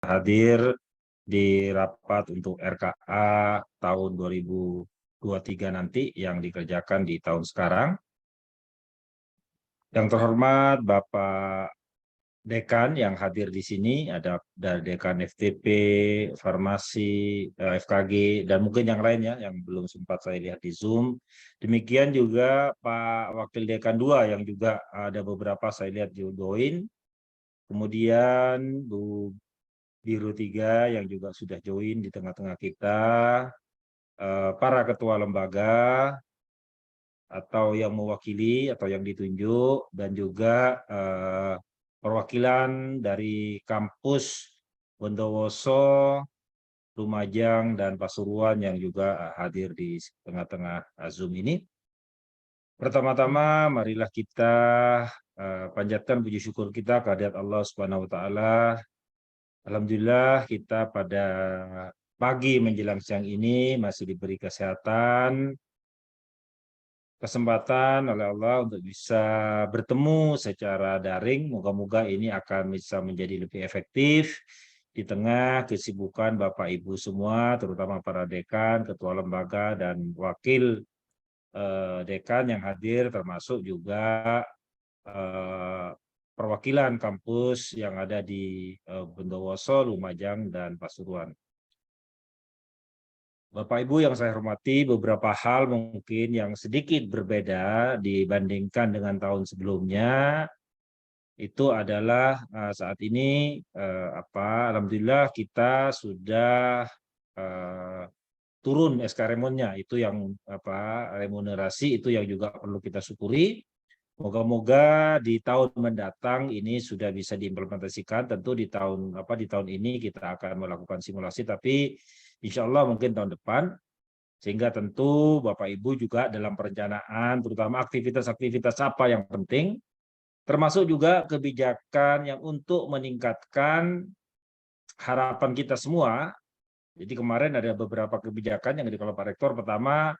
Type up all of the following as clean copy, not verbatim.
hadir di rapat untuk RKA tahun 2023 nanti yang dikerjakan di tahun sekarang. Yang terhormat Bapak Dekan yang hadir di sini, ada dari Dekan FTP, Farmasi, FKG, dan mungkin yang lainnya yang belum sempat saya lihat di Zoom. Demikian juga Pak Wakil Dekan 2 yang juga ada beberapa saya lihat join. Kemudian Bu Biro 3 yang juga sudah join di tengah-tengah kita, para ketua lembaga atau yang mewakili atau yang ditunjuk, dan juga perwakilan dari kampus Bondowoso, Lumajang, dan Pasuruan yang juga hadir di tengah-tengah Zoom ini. Pertama-tama marilah kita panjatkan puji syukur kita kehadirat Allah Subhanahu wa taala. Alhamdulillah kita pada pagi menjelang siang ini masih diberi kesehatan, kesempatan oleh Allah untuk bisa bertemu secara daring. Moga-moga ini akan bisa menjadi lebih efektif di tengah kesibukan Bapak Ibu semua, terutama para dekan, ketua lembaga, dan wakil dekan yang hadir, termasuk juga perwakilan kampus yang ada di Bondowoso, Lumajang, dan Pasuruan. Bapak Ibu yang saya hormati, beberapa hal mungkin yang sedikit berbeda dibandingkan dengan tahun sebelumnya itu adalah saat ini alhamdulillah kita sudah turun SK Remonnya, itu yang remunerasi itu yang juga perlu kita syukuri. Moga-moga di tahun mendatang ini sudah bisa diimplementasikan. Tentu di tahun ini kita akan melakukan simulasi, tapi insya Allah mungkin tahun depan. Sehingga tentu Bapak Ibu juga dalam perencanaan, terutama aktivitas-aktivitas apa yang penting, termasuk juga kebijakan yang untuk meningkatkan harapan kita semua. Jadi kemarin ada beberapa kebijakan yang dikelola Pak Rektor. Pertama,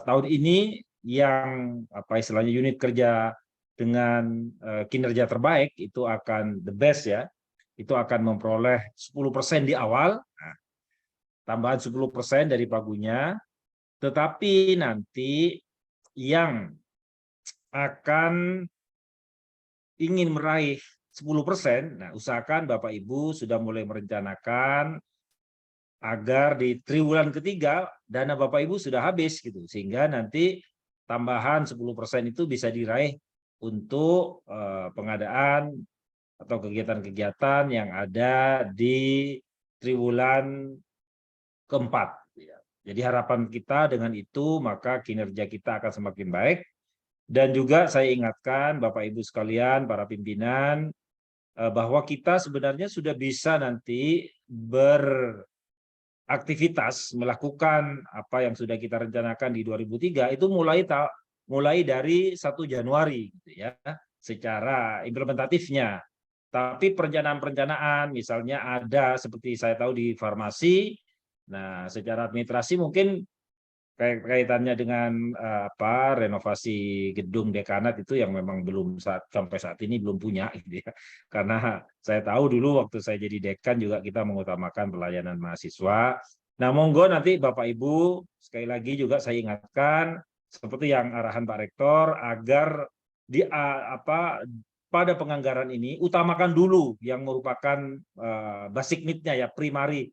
tahun ini yang istilahnya unit kerja dengan kinerja terbaik itu akan the best ya, itu akan memperoleh 10% di awal, tambahan 10% dari pagunya. Tetapi nanti yang akan ingin meraih 10%, nah usahakan Bapak Ibu sudah mulai merencanakan agar di triwulan ketiga dana Bapak Ibu sudah habis gitu, sehingga nanti tambahan 10% itu bisa diraih untuk pengadaan atau kegiatan-kegiatan yang ada di triwulan keempat. Jadi harapan kita dengan itu maka kinerja kita akan semakin baik. Dan juga saya ingatkan Bapak Ibu sekalian, para pimpinan, bahwa kita sebenarnya sudah bisa nanti beraktivitas, melakukan apa yang sudah kita rencanakan di 2003 itu mulai dari 1 Januari gitu ya, secara implementatifnya. Tapi perencanaan-perencanaan misalnya ada seperti saya tahu di farmasi. Nah, secara administrasi mungkin kaitannya dengan renovasi gedung dekanat itu yang memang belum sampai saat ini belum punya gitu ya. Karena saya tahu dulu waktu saya jadi dekan juga kita mengutamakan pelayanan mahasiswa. Nah, monggo nanti Bapak Ibu sekali lagi juga saya ingatkan seperti yang arahan Pak Rektor agar pada penganggaran ini utamakan dulu yang merupakan basic need-nya ya, primary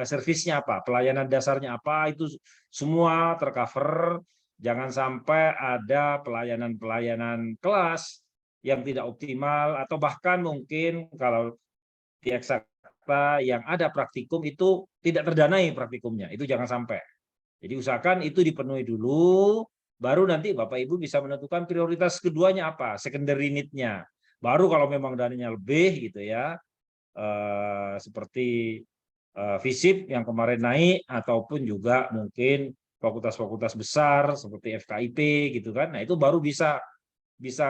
service-nya apa, pelayanan dasarnya apa, itu semua tercover. Jangan sampai ada pelayanan-pelayanan kelas yang tidak optimal, atau bahkan mungkin kalau di eksakta yang ada praktikum itu tidak terdanai praktikumnya, itu jangan sampai. Jadi usahakan itu dipenuhi dulu, baru nanti Bapak Ibu bisa menentukan prioritas keduanya apa, secondary need-nya. Baru kalau memang dananya lebih gitu ya, seperti FISIP yang kemarin naik, ataupun juga mungkin fakultas-fakultas besar seperti FKIP gitu kan. Nah, itu baru bisa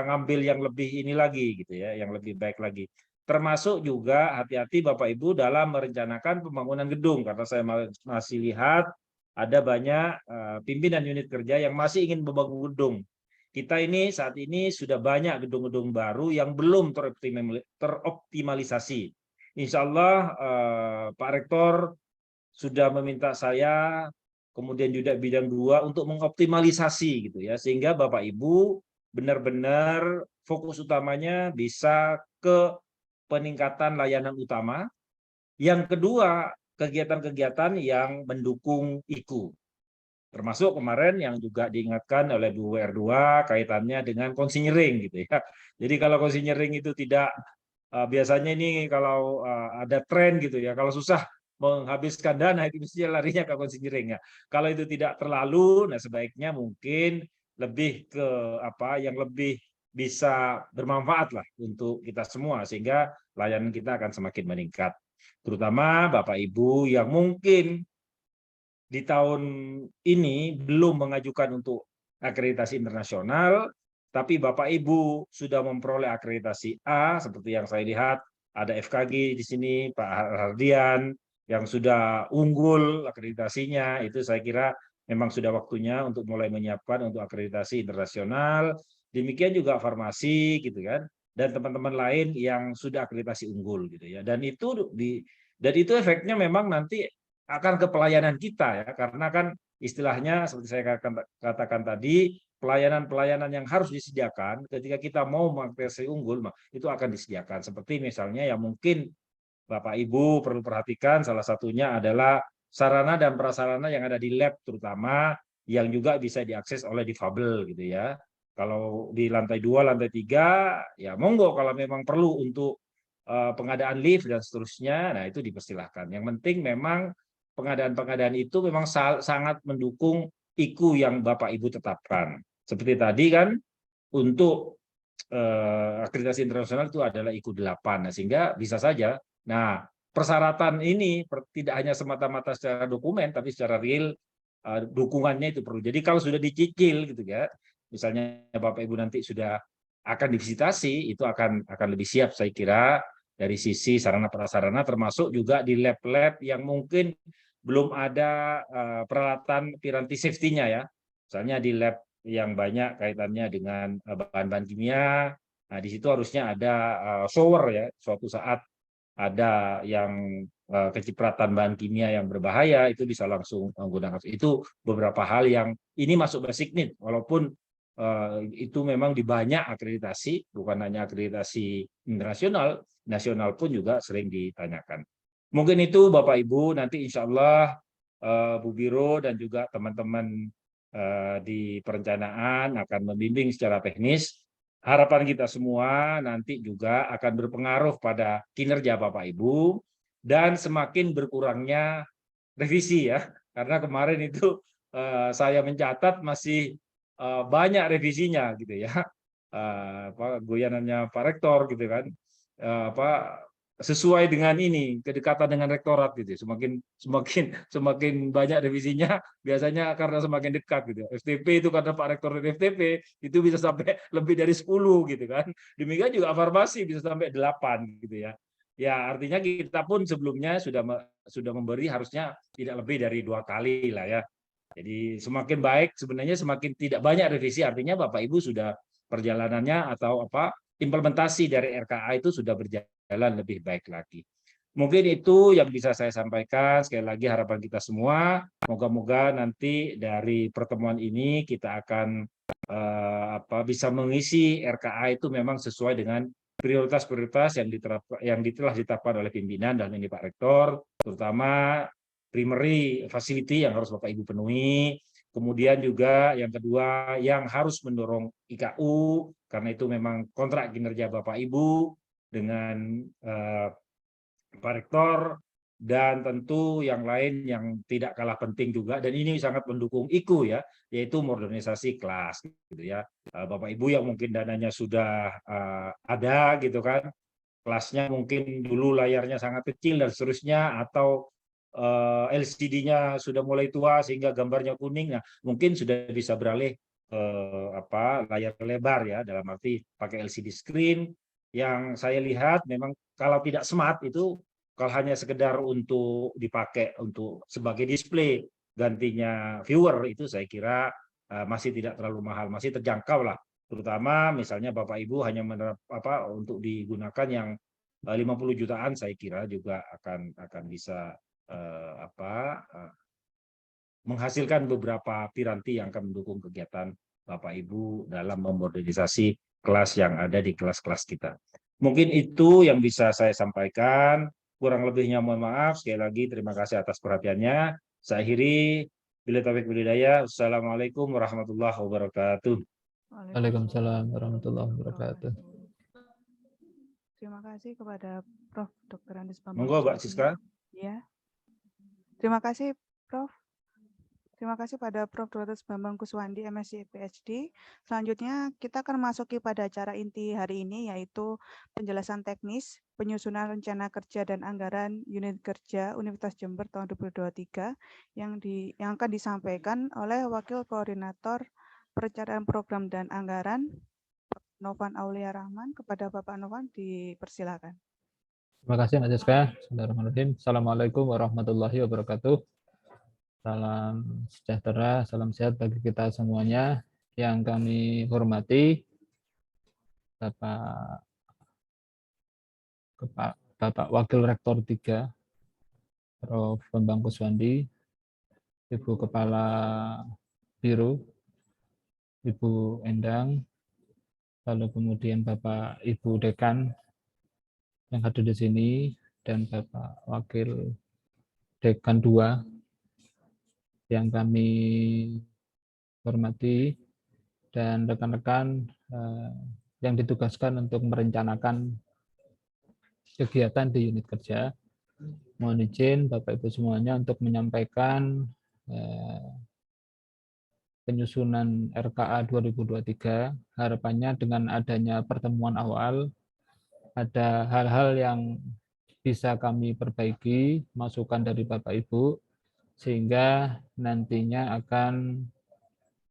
ngambil yang lebih ini lagi gitu ya, yang lebih baik lagi. Termasuk juga hati-hati Bapak Ibu dalam merencanakan pembangunan gedung, karena saya masih lihat ada banyak pimpinan unit kerja yang masih ingin membangun gedung. Kita ini saat ini sudah banyak gedung-gedung baru yang belum teroptimalisasi. insya Allah Pak Rektor sudah meminta saya, kemudian juga bidang 2 untuk mengoptimalisasi gitu ya, sehingga Bapak Ibu benar-benar fokus utamanya bisa ke peningkatan layanan utama. Yang kedua, kegiatan-kegiatan yang mendukung IKU. Termasuk kemarin yang juga diingatkan oleh Bu WR2 kaitannya dengan konsinyering gitu ya. Jadi kalau konsinyering itu tidak biasanya ini kalau ada tren gitu ya, kalau susah menghabiskan dana itu mesti larinya ke konsinyering ya. Kalau itu tidak terlalu, nah sebaiknya mungkin lebih ke apa yang lebih bisa bermanfaat lah untuk kita semua sehingga layanan kita akan semakin meningkat. Terutama Bapak Ibu yang mungkin di tahun ini belum mengajukan untuk akreditasi internasional, tapi Bapak Ibu sudah memperoleh akreditasi A, seperti yang saya lihat, ada FKG di sini, Pak Hardian, yang sudah unggul akreditasinya, itu saya kira memang sudah waktunya untuk mulai menyiapkan untuk akreditasi internasional, demikian juga farmasi, gitu kan, dan teman-teman lain yang sudah akreditasi unggul, gitu ya, dan itu efeknya memang nanti akan ke pelayanan kita ya, karena kan istilahnya seperti saya katakan tadi, pelayanan-pelayanan yang harus disediakan ketika kita mau mengakreditasi unggul itu akan disediakan. Seperti misalnya yang mungkin Bapak Ibu perlu perhatikan, salah satunya adalah sarana dan prasarana yang ada di lab terutama yang juga bisa diakses oleh difabel gitu ya. Kalau di lantai 2, lantai 3 ya monggo kalau memang perlu untuk pengadaan lift dan seterusnya, nah itu dipersilahkan. Yang penting memang pengadaan-pengadaan itu memang sangat mendukung IKU yang Bapak Ibu tetapkan. Seperti tadi kan untuk akreditasi internasional itu adalah IKU 8. Nah, sehingga bisa saja. Nah, persyaratan ini tidak hanya semata-mata secara dokumen tapi secara real dukungannya itu perlu. Jadi kalau sudah dicicil gitu ya, misalnya Bapak Ibu nanti sudah akan divisitasi, itu akan lebih siap saya kira dari sisi sarana prasarana termasuk juga di lab-lab yang mungkin belum ada peralatan piranti safety-nya ya. Misalnya di lab yang banyak kaitannya dengan bahan-bahan kimia, nah di situ harusnya ada shower ya, suatu saat ada yang kecipratan bahan kimia yang berbahaya itu bisa langsung menggunakan itu beberapa hal yang ini masuk basic need walaupun itu memang di banyak akreditasi bukan hanya akreditasi internasional, nasional pun juga sering ditanyakan. Mungkin itu Bapak Ibu, nanti insya Allah Bu Biro dan juga teman-teman di perencanaan akan membimbing secara teknis. Harapan kita semua nanti juga akan berpengaruh pada kinerja Bapak Ibu dan semakin berkurangnya revisi ya. Karena kemarin itu saya mencatat masih banyak revisinya gitu ya. Goyanannya Pak Rektor gitu kan. Sesuai dengan ini kedekatan dengan rektorat gitu. Semakin banyak revisinya biasanya karena semakin dekat gitu. FTP itu karena Pak Rektor dan FTP itu bisa sampai lebih dari 10 gitu kan. Demikian juga farmasi bisa sampai 8 gitu ya. Ya artinya kita pun sebelumnya sudah memberi harusnya tidak lebih dari 2 kali lah ya. Jadi semakin baik sebenarnya semakin tidak banyak revisi artinya Bapak Ibu sudah perjalanannya atau implementasi dari RKA itu sudah berjalan lebih baik lagi. Mungkin itu yang bisa saya sampaikan. Sekali lagi harapan kita semua, moga-moga nanti dari pertemuan ini kita akan bisa mengisi RKA itu memang sesuai dengan prioritas-prioritas yang telah ditetapkan oleh pimpinan dan ini Pak Rektor, terutama primary facility yang harus Bapak Ibu penuhi, kemudian juga yang kedua yang harus mendorong IKU karena itu memang kontrak kinerja Bapak Ibu dengan Pak Rektor dan tentu yang lain yang tidak kalah penting juga dan ini sangat mendukung IKU ya, yaitu modernisasi kelas gitu ya. Bapak Ibu yang mungkin dananya sudah ada gitu kan, kelasnya mungkin dulu layarnya sangat kecil dan seterusnya atau LCD-nya sudah mulai tua sehingga gambarnya kuning, nah mungkin sudah bisa beralih layar lebar ya, dalam arti pakai LCD screen yang saya lihat memang kalau tidak smart itu kalau hanya sekedar untuk dipakai untuk sebagai display gantinya viewer itu saya kira masih tidak terlalu mahal, masih terjangkau lah. Terutama misalnya Bapak Ibu hanya untuk digunakan yang 50 jutaan saya kira juga akan bisa menghasilkan beberapa piranti yang akan mendukung kegiatan Bapak Ibu dalam memodernisasi kelas yang ada di kelas-kelas kita. Mungkin itu yang bisa saya sampaikan. Kurang lebihnya mohon maaf. Sekali lagi terima kasih atas perhatiannya. Saya akhiri. Bila taufik wal hidayah. Wassalamualaikum warahmatullahi wabarakatuh. Waalaikumsalam warahmatullahi wabarakatuh. Terima kasih kepada Prof. Dr. Andes Bambang Monggo, Mbak Kuswandi. Siska. Ya. Terima kasih, Prof. Terima kasih pada Prof. Dr. Bambang Kuswandi, MSc PhD. Selanjutnya kita akan memasuki pada acara inti hari ini, yaitu penjelasan teknis, penyusunan rencana kerja dan anggaran unit kerja Universitas Jember tahun 2023 yang akan disampaikan oleh Wakil Koordinator Perencanaan Program dan Anggaran, Novan Aulia Rahman. Kepada Bapak Novan, dipersilakan. Terima kasih Mbak Siska. Bismillahirrahmanirrahim. Assalamualaikum warahmatullahi wabarakatuh. Salam sejahtera, salam sehat bagi kita semuanya. Yang kami hormati Bapak Wakil Rektor 3, Prof. Bambang Kuswandi, Ibu Kepala Biro, Ibu Endang, lalu kemudian Bapak Ibu Dekan yang hadir di sini, dan Bapak Wakil Dekan 2 yang kami hormati, dan rekan-rekan yang ditugaskan untuk merencanakan kegiatan di unit kerja. Mohon izin Bapak Ibu semuanya untuk menyampaikan penyusunan RKA 2023. Harapannya dengan adanya pertemuan awal, ada hal-hal yang bisa kami perbaiki, masukan dari Bapak Ibu, sehingga nantinya akan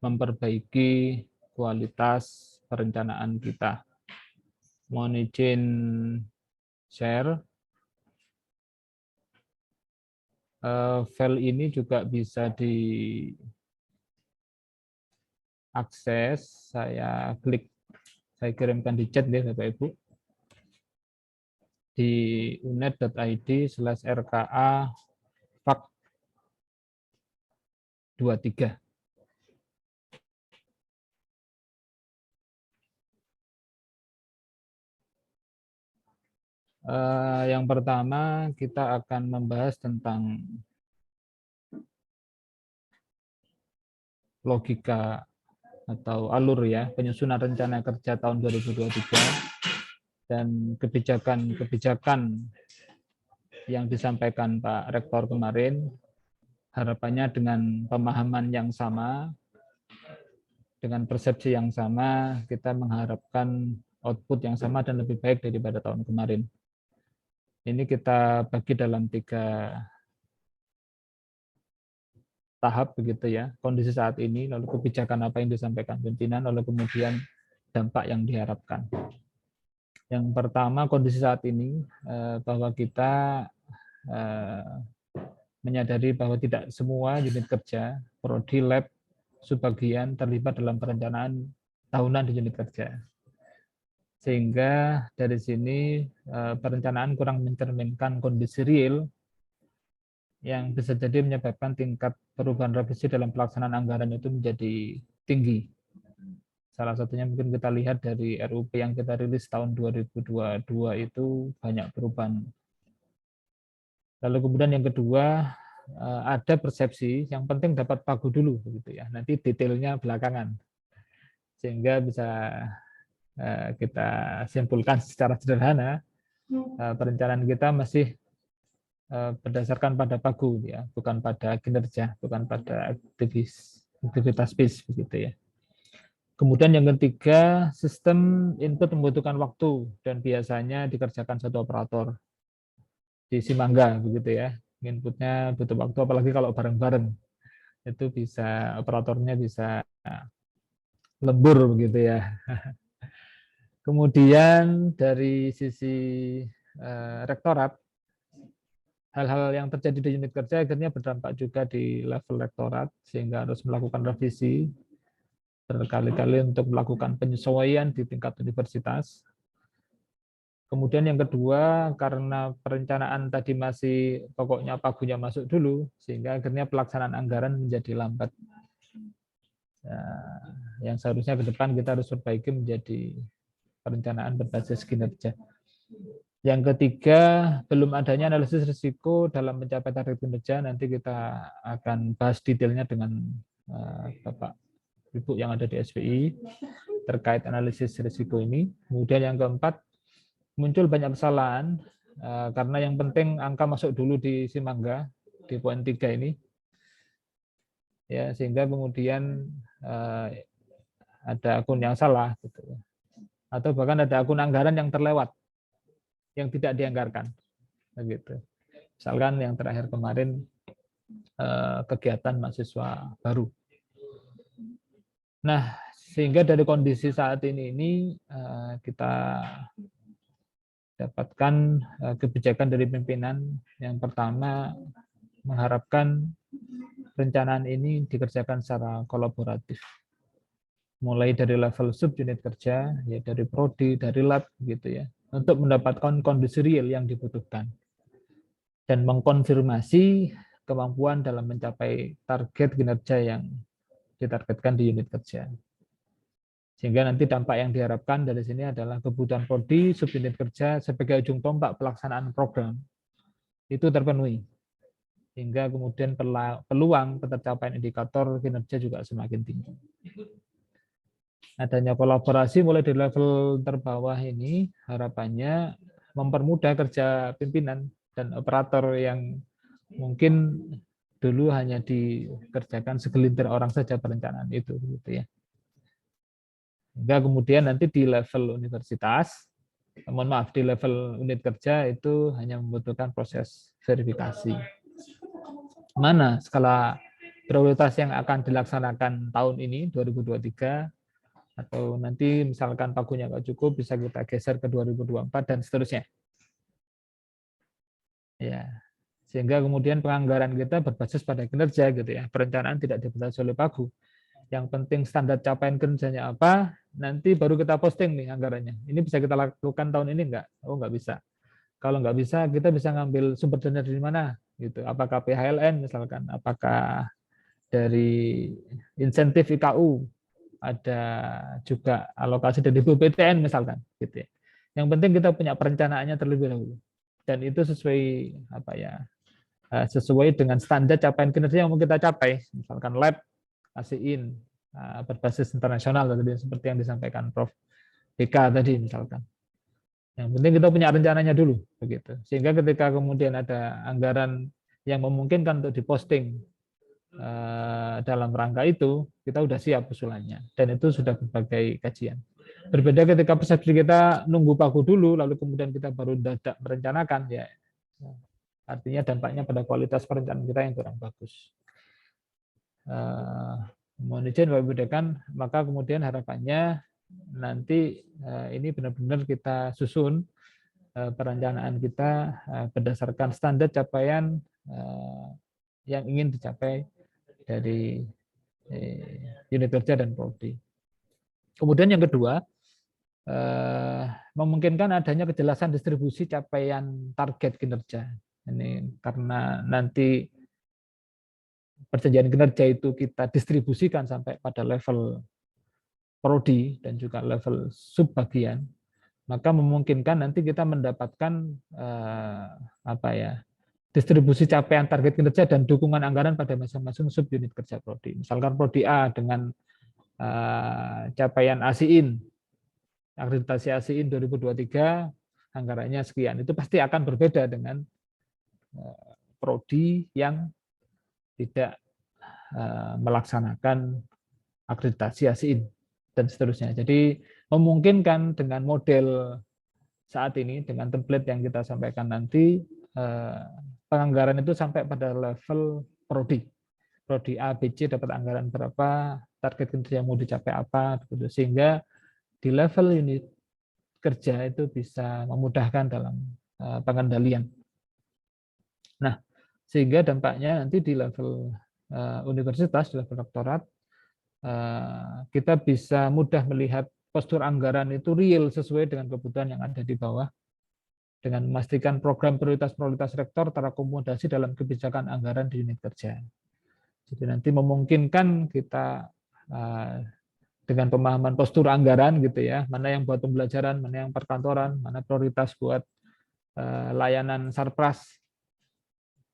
memperbaiki kualitas perencanaan kita. Mohon izin share. File ini juga bisa diakses. Saya kirimkan di chat ya Bapak Ibu. Di unet.id/rka Fak 23. Yang pertama kita akan membahas tentang logika atau alur ya penyusunan rencana kerja tahun 2023 dan kebijakan yang disampaikan Pak Rektor kemarin. Harapannya dengan pemahaman yang sama, dengan persepsi yang sama, kita mengharapkan output yang sama dan lebih baik daripada tahun kemarin. Ini kita bagi dalam 3 tahap begitu ya, kondisi saat ini, lalu kebijakan apa yang disampaikan pimpinan, lalu kemudian dampak yang diharapkan. Yang pertama, kondisi saat ini, bahwa kita menyadari bahwa tidak semua unit kerja, prodi, lab, subbagian terlibat dalam perencanaan tahunan di unit kerja. Sehingga dari sini perencanaan kurang mencerminkan kondisi real yang bisa jadi menyebabkan tingkat perubahan revisi dalam pelaksanaan anggaran itu menjadi tinggi. Salah satunya mungkin kita lihat dari RUP yang kita rilis tahun 2022 itu banyak perubahan. Lalu kemudian yang kedua, ada persepsi yang penting dapat pagu dulu begitu ya. Nanti detailnya belakangan. Sehingga bisa kita simpulkan secara sederhana, perencanaan kita masih berdasarkan pada pagu ya, bukan pada kinerja, bukan pada aktivitas bis begitu ya. Kemudian yang ketiga, sistem input membutuhkan waktu dan biasanya dikerjakan satu operator di Simangga begitu ya. Inputnya butuh waktu, apalagi kalau bareng-bareng itu bisa operatornya bisa lembur begitu ya. Kemudian dari sisi rektorat, hal-hal yang terjadi di unit kerja akhirnya berdampak juga di level rektorat, sehingga harus melakukan revisi berkali-kali untuk melakukan penyesuaian di tingkat universitas. Kemudian yang kedua, karena perencanaan tadi masih pokoknya pagunya masuk dulu, sehingga akhirnya pelaksanaan anggaran menjadi lambat. Nah, yang seharusnya ke depan kita harus perbaiki menjadi perencanaan berbasis kinerja. Yang ketiga, belum adanya analisis risiko dalam mencapai target kinerja. Nanti kita akan bahas detailnya dengan Bapak Ibu yang ada di SPI terkait analisis risiko ini. Kemudian yang keempat, muncul banyak kesalahan karena yang penting angka masuk dulu di Simangga di poin 3 ini, ya, sehingga kemudian ada akun yang salah gitu, atau bahkan ada akun anggaran yang terlewat yang tidak dianggarkan begitu. Misalkan yang terakhir kemarin kegiatan mahasiswa baru. Nah, sehingga dari kondisi saat ini kita dapatkan kebijakan dari pimpinan. Yang pertama, mengharapkan perencanaan ini dikerjakan secara kolaboratif. Mulai dari level subunit kerja, ya dari prodi, dari lab gitu ya, untuk mendapatkan kondisi real yang dibutuhkan dan mengkonfirmasi kemampuan dalam mencapai target kinerja yang ditargetkan di unit kerja. Sehingga nanti dampak yang diharapkan dari sini adalah kebutuhan prodi, subunit kerja sebagai ujung tombak pelaksanaan program itu terpenuhi. Hingga kemudian peluang tercapaian indikator kinerja juga semakin tinggi. Adanya kolaborasi mulai dari level terbawah ini harapannya mempermudah kerja pimpinan dan operator yang mungkin dulu hanya dikerjakan segelintir orang saja perencanaan itu gitu ya. Hingga kemudian nanti di level universitas, di level unit kerja itu hanya membutuhkan proses verifikasi. Mana skala prioritas yang akan dilaksanakan tahun ini 2023, atau nanti misalkan pagunya nggak cukup bisa kita geser ke 2024 dan seterusnya. Ya, sehingga kemudian penganggaran kita berbasis pada kinerja gitu ya. Perencanaan tidak dibatasi oleh pagu. Yang penting standar capaian kerjanya apa, nanti baru kita posting nih anggarannya. Ini bisa kita lakukan tahun ini enggak? Oh, enggak bisa. Kalau enggak bisa, kita bisa ngambil sumber dana dari mana? Gitu. Apakah PHLN misalkan, apakah dari insentif IKU, ada juga alokasi dari BPTN misalkan, gitu ya. Yang penting kita punya perencanaannya terlebih dahulu. Dan itu sesuai dengan standar capaian kinerja yang mau kita capai, misalkan lab, ASEAN, berbasis internasional tadi seperti yang disampaikan Prof. BK tadi misalkan. Yang penting kita punya rencananya dulu begitu. Sehingga ketika kemudian ada anggaran yang memungkinkan untuk diposting dalam rangka itu, kita sudah siap usulannya dan itu sudah berbagai kajian. Berbeda ketika persepsi kita nunggu pagu dulu lalu kemudian kita baru dadak merencanakan, ya artinya dampaknya pada kualitas perencanaan kita yang kurang bagus. Mohon izin Bapak Ibu Dekan, maka kemudian harapannya nanti ini benar-benar kita susun perencanaan kita berdasarkan standar capaian yang ingin dicapai dari unit kerja dan prodi. Kemudian yang kedua, memungkinkan adanya kejelasan distribusi capaian target kinerja. Ini karena nanti perjanjian kinerja itu kita distribusikan sampai pada level prodi dan juga level subbagian, maka memungkinkan nanti kita mendapatkan distribusi capaian target kinerja dan dukungan anggaran pada masing-masing subunit kerja prodi. Misalkan prodi A dengan capaian ASEAN, akreditasi ASEAN 2023 anggarannya sekian, itu pasti akan berbeda dengan prodi yang tidak melaksanakan akreditasi ASEAN dan seterusnya. Jadi memungkinkan dengan model saat ini, dengan template yang kita sampaikan nanti, penganggaran itu sampai pada level prodi. Prodi A, B, C dapat anggaran berapa, target kinerja yang mau dicapai apa, gitu. Sehingga di level unit kerja itu bisa memudahkan dalam pengendalian. Nah, sehingga dampaknya nanti di level universitas, di level doktorat, kita bisa mudah melihat postur anggaran itu real sesuai dengan kebutuhan yang ada di bawah, dengan memastikan program prioritas rektor terakomodasi dalam kebijakan anggaran di unit kerja. Jadi nanti memungkinkan kita dengan pemahaman postur anggaran gitu ya, mana yang buat pembelajaran, mana yang perkantoran, mana prioritas buat layanan sarpras,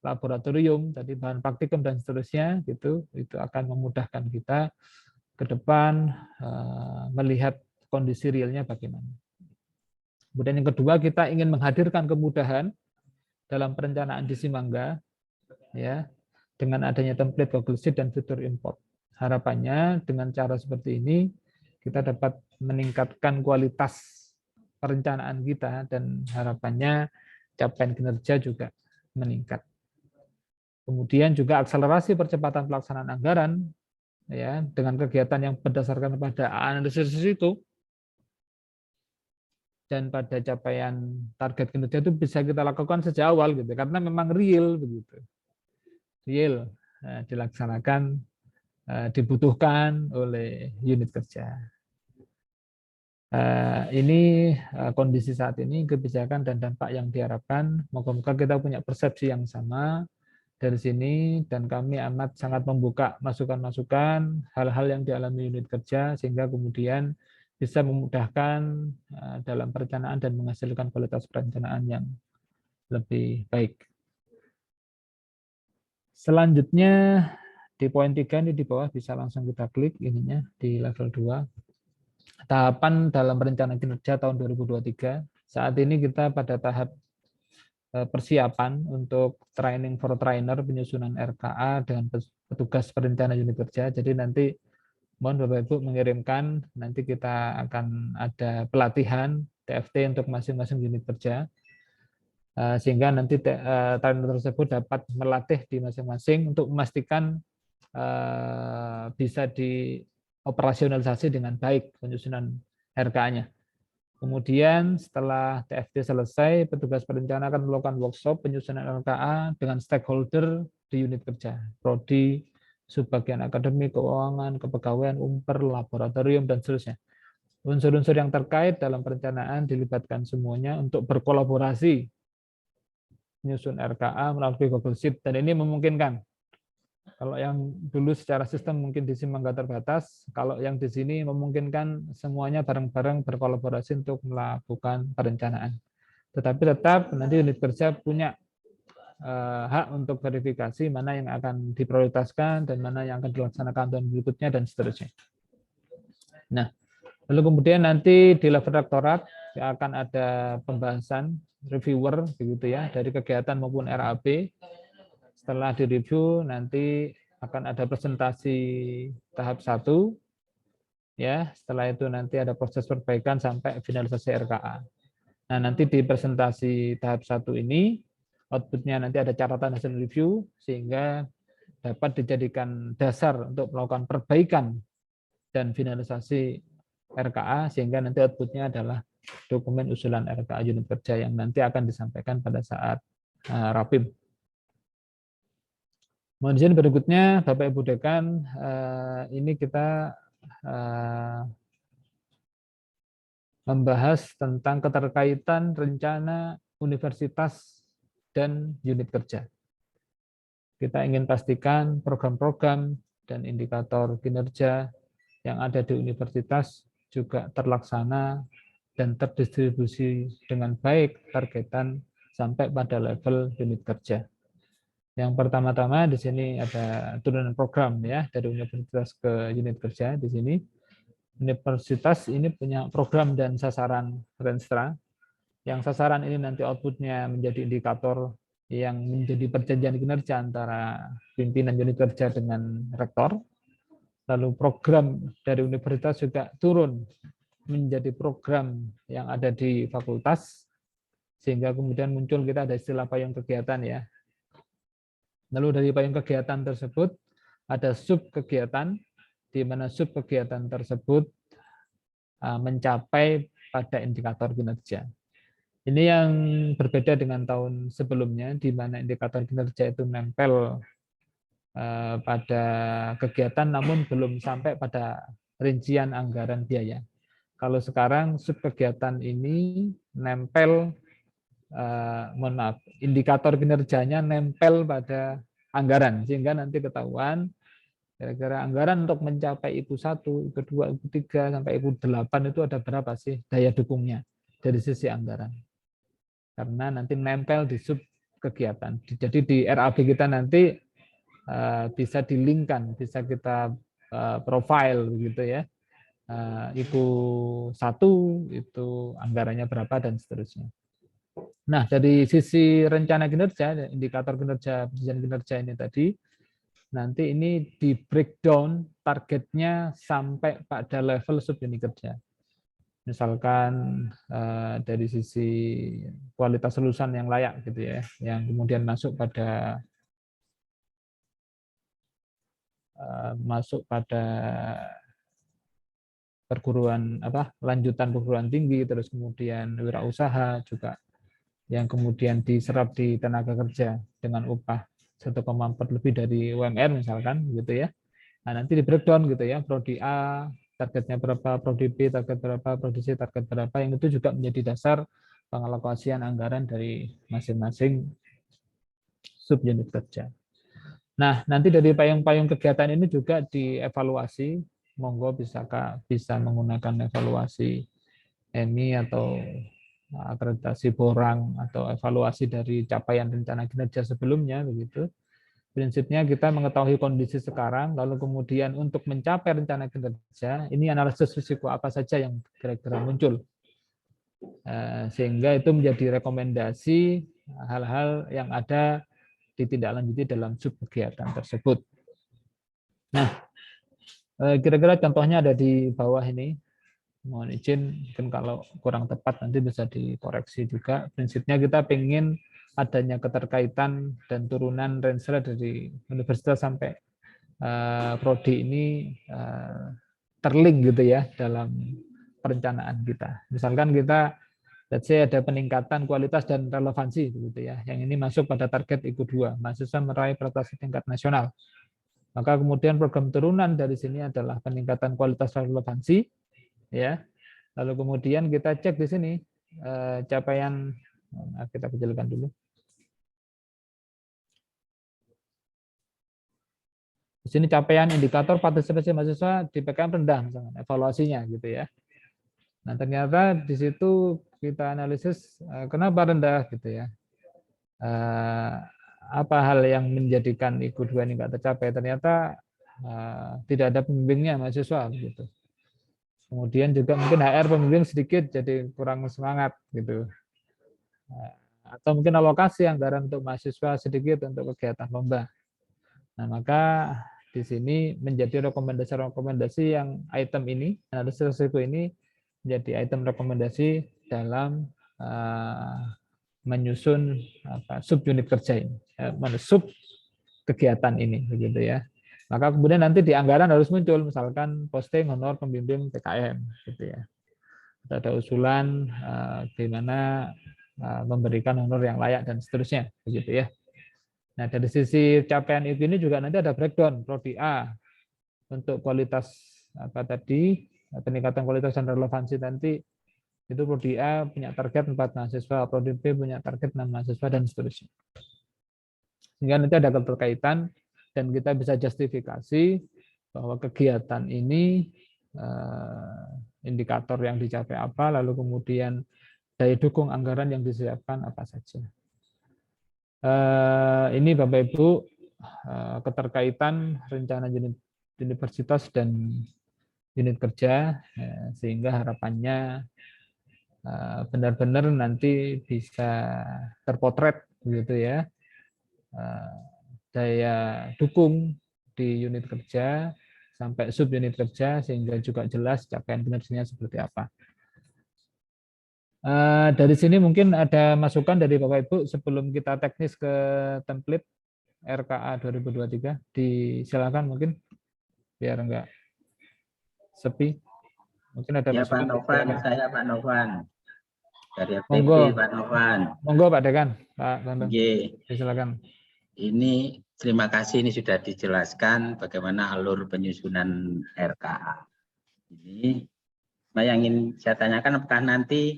laboratorium, tadi bahan praktikum dan seterusnya gitu, itu akan memudahkan kita ke depan melihat kondisi realnya bagaimana. Kemudian yang kedua, kita ingin menghadirkan kemudahan dalam perencanaan di Simangga ya, dengan adanya template Google Sheet dan fitur import. Harapannya dengan cara seperti ini kita dapat meningkatkan kualitas perencanaan kita dan harapannya capaian kinerja juga meningkat. Kemudian juga akselerasi percepatan pelaksanaan anggaran ya dengan kegiatan yang berdasarkan pada analisis itu dan pada capaian target kinerja itu bisa kita lakukan sejak awal gitu karena memang real begitu. Real dilaksanakan dibutuhkan oleh unit kerja. Ini kondisi saat ini, kebijakan dan dampak yang diharapkan. Moga-moga kita punya persepsi yang sama dari sini dan kami amat sangat membuka masukan-masukan hal-hal yang dialami unit kerja sehingga kemudian bisa memudahkan dalam perencanaan dan menghasilkan kualitas perencanaan yang lebih baik. Selanjutnya di poin 3 ini di bawah bisa langsung kita klik ininya di level 2. Tahapan dalam perencanaan kinerja tahun 2023. Saat ini kita pada tahap persiapan untuk training for trainer penyusunan RKA dengan petugas perencana unit kerja. Jadi nanti mohon Bapak Ibu mengirimkan, nanti kita akan ada pelatihan TFT untuk masing-masing unit kerja. Sehingga nanti trainer tersebut dapat melatih di masing-masing untuk memastikan bisa dioperasionalisasi dengan baik penyusunan RKA-nya. Kemudian setelah TFT selesai, petugas perencana akan melakukan workshop penyusunan RKA dengan stakeholder di unit kerja, prodi, subbagian akademik, keuangan, kepegawaian, umper, laboratorium, dan seterusnya. Unsur-unsur yang terkait dalam perencanaan dilibatkan semuanya untuk berkolaborasi menyusun RKA melalui Google Sheet, dan ini memungkinkan. Kalau yang dulu secara sistem mungkin di Simangga terbatas, kalau yang di sini memungkinkan semuanya bareng-bareng berkolaborasi untuk melakukan perencanaan. Tetapi tetap nanti unit kerja punya hak untuk verifikasi mana yang akan diprioritaskan dan mana yang akan dilaksanakan tahun berikutnya dan seterusnya. Nah, lalu kemudian nanti di level rektorat akan ada pembahasan reviewer begitu ya dari kegiatan maupun RAB. Setelah direview nanti akan ada presentasi tahap 1 ya, setelah itu nanti ada proses perbaikan sampai finalisasi RKA. Nah, nanti di presentasi tahap 1 ini outputnya nanti ada catatan hasil review sehingga dapat dijadikan dasar untuk melakukan perbaikan dan finalisasi RKA sehingga nanti outputnya adalah dokumen usulan RKA unit kerja yang nanti akan disampaikan pada saat Rapim. Mohon izin berikutnya, Bapak Ibu Dekan, ini kita membahas tentang keterkaitan rencana universitas dan unit kerja. Kita ingin pastikan program-program dan indikator kinerja yang ada di universitas juga terlaksana dan terdistribusi dengan baik targetan sampai pada level unit kerja. Yang pertama-tama di sini ada turunan program ya dari universitas ke unit kerja di sini. Universitas ini punya program dan sasaran Renstra. Yang sasaran ini nanti outputnya menjadi indikator yang menjadi perjanjian kinerja antara pimpinan unit kerja dengan rektor. Lalu program dari universitas juga turun menjadi program yang ada di fakultas, sehingga kemudian muncul kita ada istilah payung kegiatan ya. Lalu dari payung kegiatan tersebut ada sub kegiatan, di mana sub kegiatan tersebut mencapai pada indikator kinerja. Ini yang berbeda dengan tahun sebelumnya, di mana indikator kinerja itu nempel pada kegiatan, namun belum sampai pada rincian anggaran biaya. Kalau sekarang sub kegiatan ini nempel mohon maaf, indikator kinerjanya nempel pada anggaran, sehingga nanti ketahuan kira-kira anggaran untuk mencapai IPU 1, IPU 2, IPU 3 sampai IPU 8 itu ada berapa sih daya dukungnya dari sisi anggaran. Karena nanti nempel di sub kegiatan. Jadi di RAB kita nanti bisa dilingkan, bisa kita profile begitu ya. IPU 1 itu anggarannya berapa dan seterusnya. Nah, dari sisi rencana kinerja, indikator kinerja, perjanjian kinerja ini tadi, nanti ini di breakdown targetnya sampai pada level sub unit kerja. Misalkan dari sisi kualitas lulusan yang layak gitu ya, yang kemudian masuk pada perguruan lanjutan perguruan tinggi, terus kemudian wirausaha juga yang kemudian diserap di tenaga kerja dengan upah 1,4 lebih dari UMR misalkan gitu ya. Nah, nanti di breakdown gitu ya, prodi A targetnya berapa, prodi B target berapa, prodi C target berapa, yang itu juga menjadi dasar pengalokasian anggaran dari masing-masing subunit kerja. Nah, nanti dari payung-payung kegiatan ini juga dievaluasi, monggo bisa menggunakan evaluasi EMI atau akreditasi borang atau evaluasi dari capaian rencana kinerja sebelumnya begitu. Prinsipnya kita mengetahui kondisi sekarang, lalu kemudian untuk mencapai rencana kinerja, ini analisis risiko apa saja yang kira-kira muncul. Sehingga itu menjadi rekomendasi hal-hal yang ada ditindaklanjuti dalam sub kegiatan tersebut. Nah, kira-kira contohnya ada di bawah ini. Mohon izin, mungkin kalau kurang tepat nanti bisa dikoreksi juga. Prinsipnya kita ingin adanya keterkaitan dan turunan range dari universitas sampai prodi ini terlink gitu ya dalam perencanaan kita. Misalkan kita let's say ada peningkatan kualitas dan relevansi gitu ya. Yang ini masuk pada target IPU 2, mahasiswa meraih prestasi tingkat nasional. Maka kemudian program turunan dari sini adalah peningkatan kualitas dan relevansi ya. Lalu kemudian kita cek di sini capaian, kita kecilkan dulu. Di sini capaian indikator partisipasi mahasiswa di PKM rendah misalnya, evaluasinya gitu ya. Nah, ternyata di situ kita analisis kenapa rendah gitu ya. Apa hal yang menjadikan IPU 2 ini nggak tercapai? Ternyata tidak ada pembimbingnya mahasiswa gitu. Kemudian juga mungkin HR pembimbing sedikit jadi kurang semangat gitu. Atau mungkin alokasi anggaran untuk mahasiswa sedikit untuk kegiatan lomba. Nah, maka di sini menjadi rekomendasi-rekomendasi yang item ini, analisis risiko ini menjadi item rekomendasi dalam menyusun sub unit kerja ini, sub kegiatan ini begitu ya. Maka kemudian nanti di anggaran harus muncul misalkan posting honor pembimbing PKM gitu ya. Ada usulan di mana memberikan honor yang layak dan seterusnya begitu ya. Nah, dari sisi capaian itu ini juga nanti ada breakdown prodi A untuk kualitas peningkatan kualitas dan relevansi nanti itu prodi A punya target 4 mahasiswa, prodi B punya target 6 mahasiswa dan seterusnya. Sehingga nanti ada keterkaitan dan kita bisa justifikasi bahwa kegiatan ini indikator yang dicapai apa, lalu kemudian daya dukung anggaran yang disiapkan apa saja. Ini Bapak Ibu keterkaitan rencana universitas dan unit kerja, sehingga harapannya benar-benar nanti bisa terpotret gitu ya daya dukung di unit kerja sampai sub unit kerja, sehingga juga jelas capaian kinerjanya seperti apa. Dari sini mungkin ada masukan dari Bapak Ibu sebelum kita teknis ke template RKA 2023. Disilakan mungkin biar enggak sepi. Mungkin ada ya, masukan. Pak Novan, saya Pak Novan dari FPP. Monggo, Pak Novan. Monggo Pak Dekan, Pak Bambang. Ye. Silakan. Ini terima kasih, ini sudah dijelaskan bagaimana alur penyusunan RKA. Ini yang ingin saya tanyakan, apakah nanti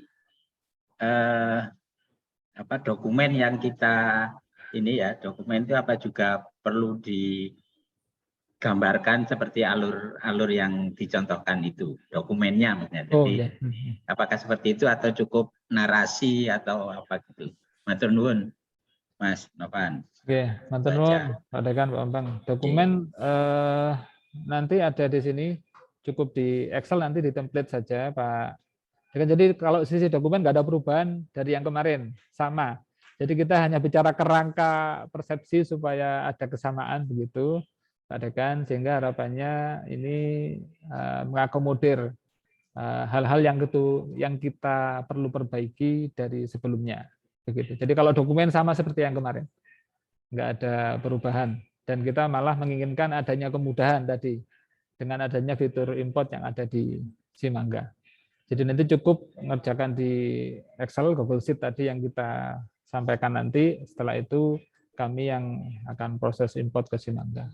dokumen yang kita ini ya, dokumen itu apa juga perlu digambarkan seperti alur yang dicontohkan itu, dokumennya maksudnya. Oh, Jadi ya. apakah seperti itu atau cukup narasi atau apa gitu? Matur nuwun, Mas Novan. Oke, matur nuwun, Pak Dekan, Pak Bambang. Dokumen nanti ada di sini, cukup di Excel, nanti di template saja, Pak Dekan. Jadi kalau sisi dokumen nggak ada perubahan dari yang kemarin, sama. Jadi kita hanya bicara kerangka persepsi supaya ada kesamaan begitu, Pak Dekan, sehingga harapannya ini mengakomodir hal-hal yang kita perlu perbaiki dari sebelumnya. Begitu. Jadi kalau dokumen sama seperti yang kemarin, nggak ada perubahan, dan kita malah menginginkan adanya kemudahan tadi dengan adanya fitur import yang ada di Simangga. Jadi nanti cukup mengerjakan di Excel, Google Sheet tadi yang kita sampaikan nanti. Setelah itu kami yang akan proses import ke Simangga.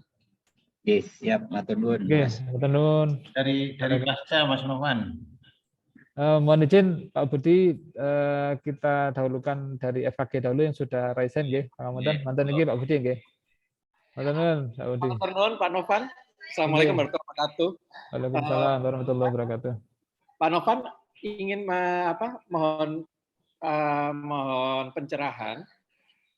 Oke, siap, matur nuwun. Oke, Mas. matur nuwun. Dari Pasca, Mas Novan. Mohon izin Pak Budi, kita dahulukan dari FKG dahulu yang sudah raisen nggih, Pangapunten. Manten iki Pak Budi nggih. Matur nuwun Pak Budi. Matur nuwun Pak Novan. Assalamualaikum warahmatullahi wabarakatuh. Waalaikumsalam warahmatullahi wabarakatuh. Pak Novan ingin mohon pencerahan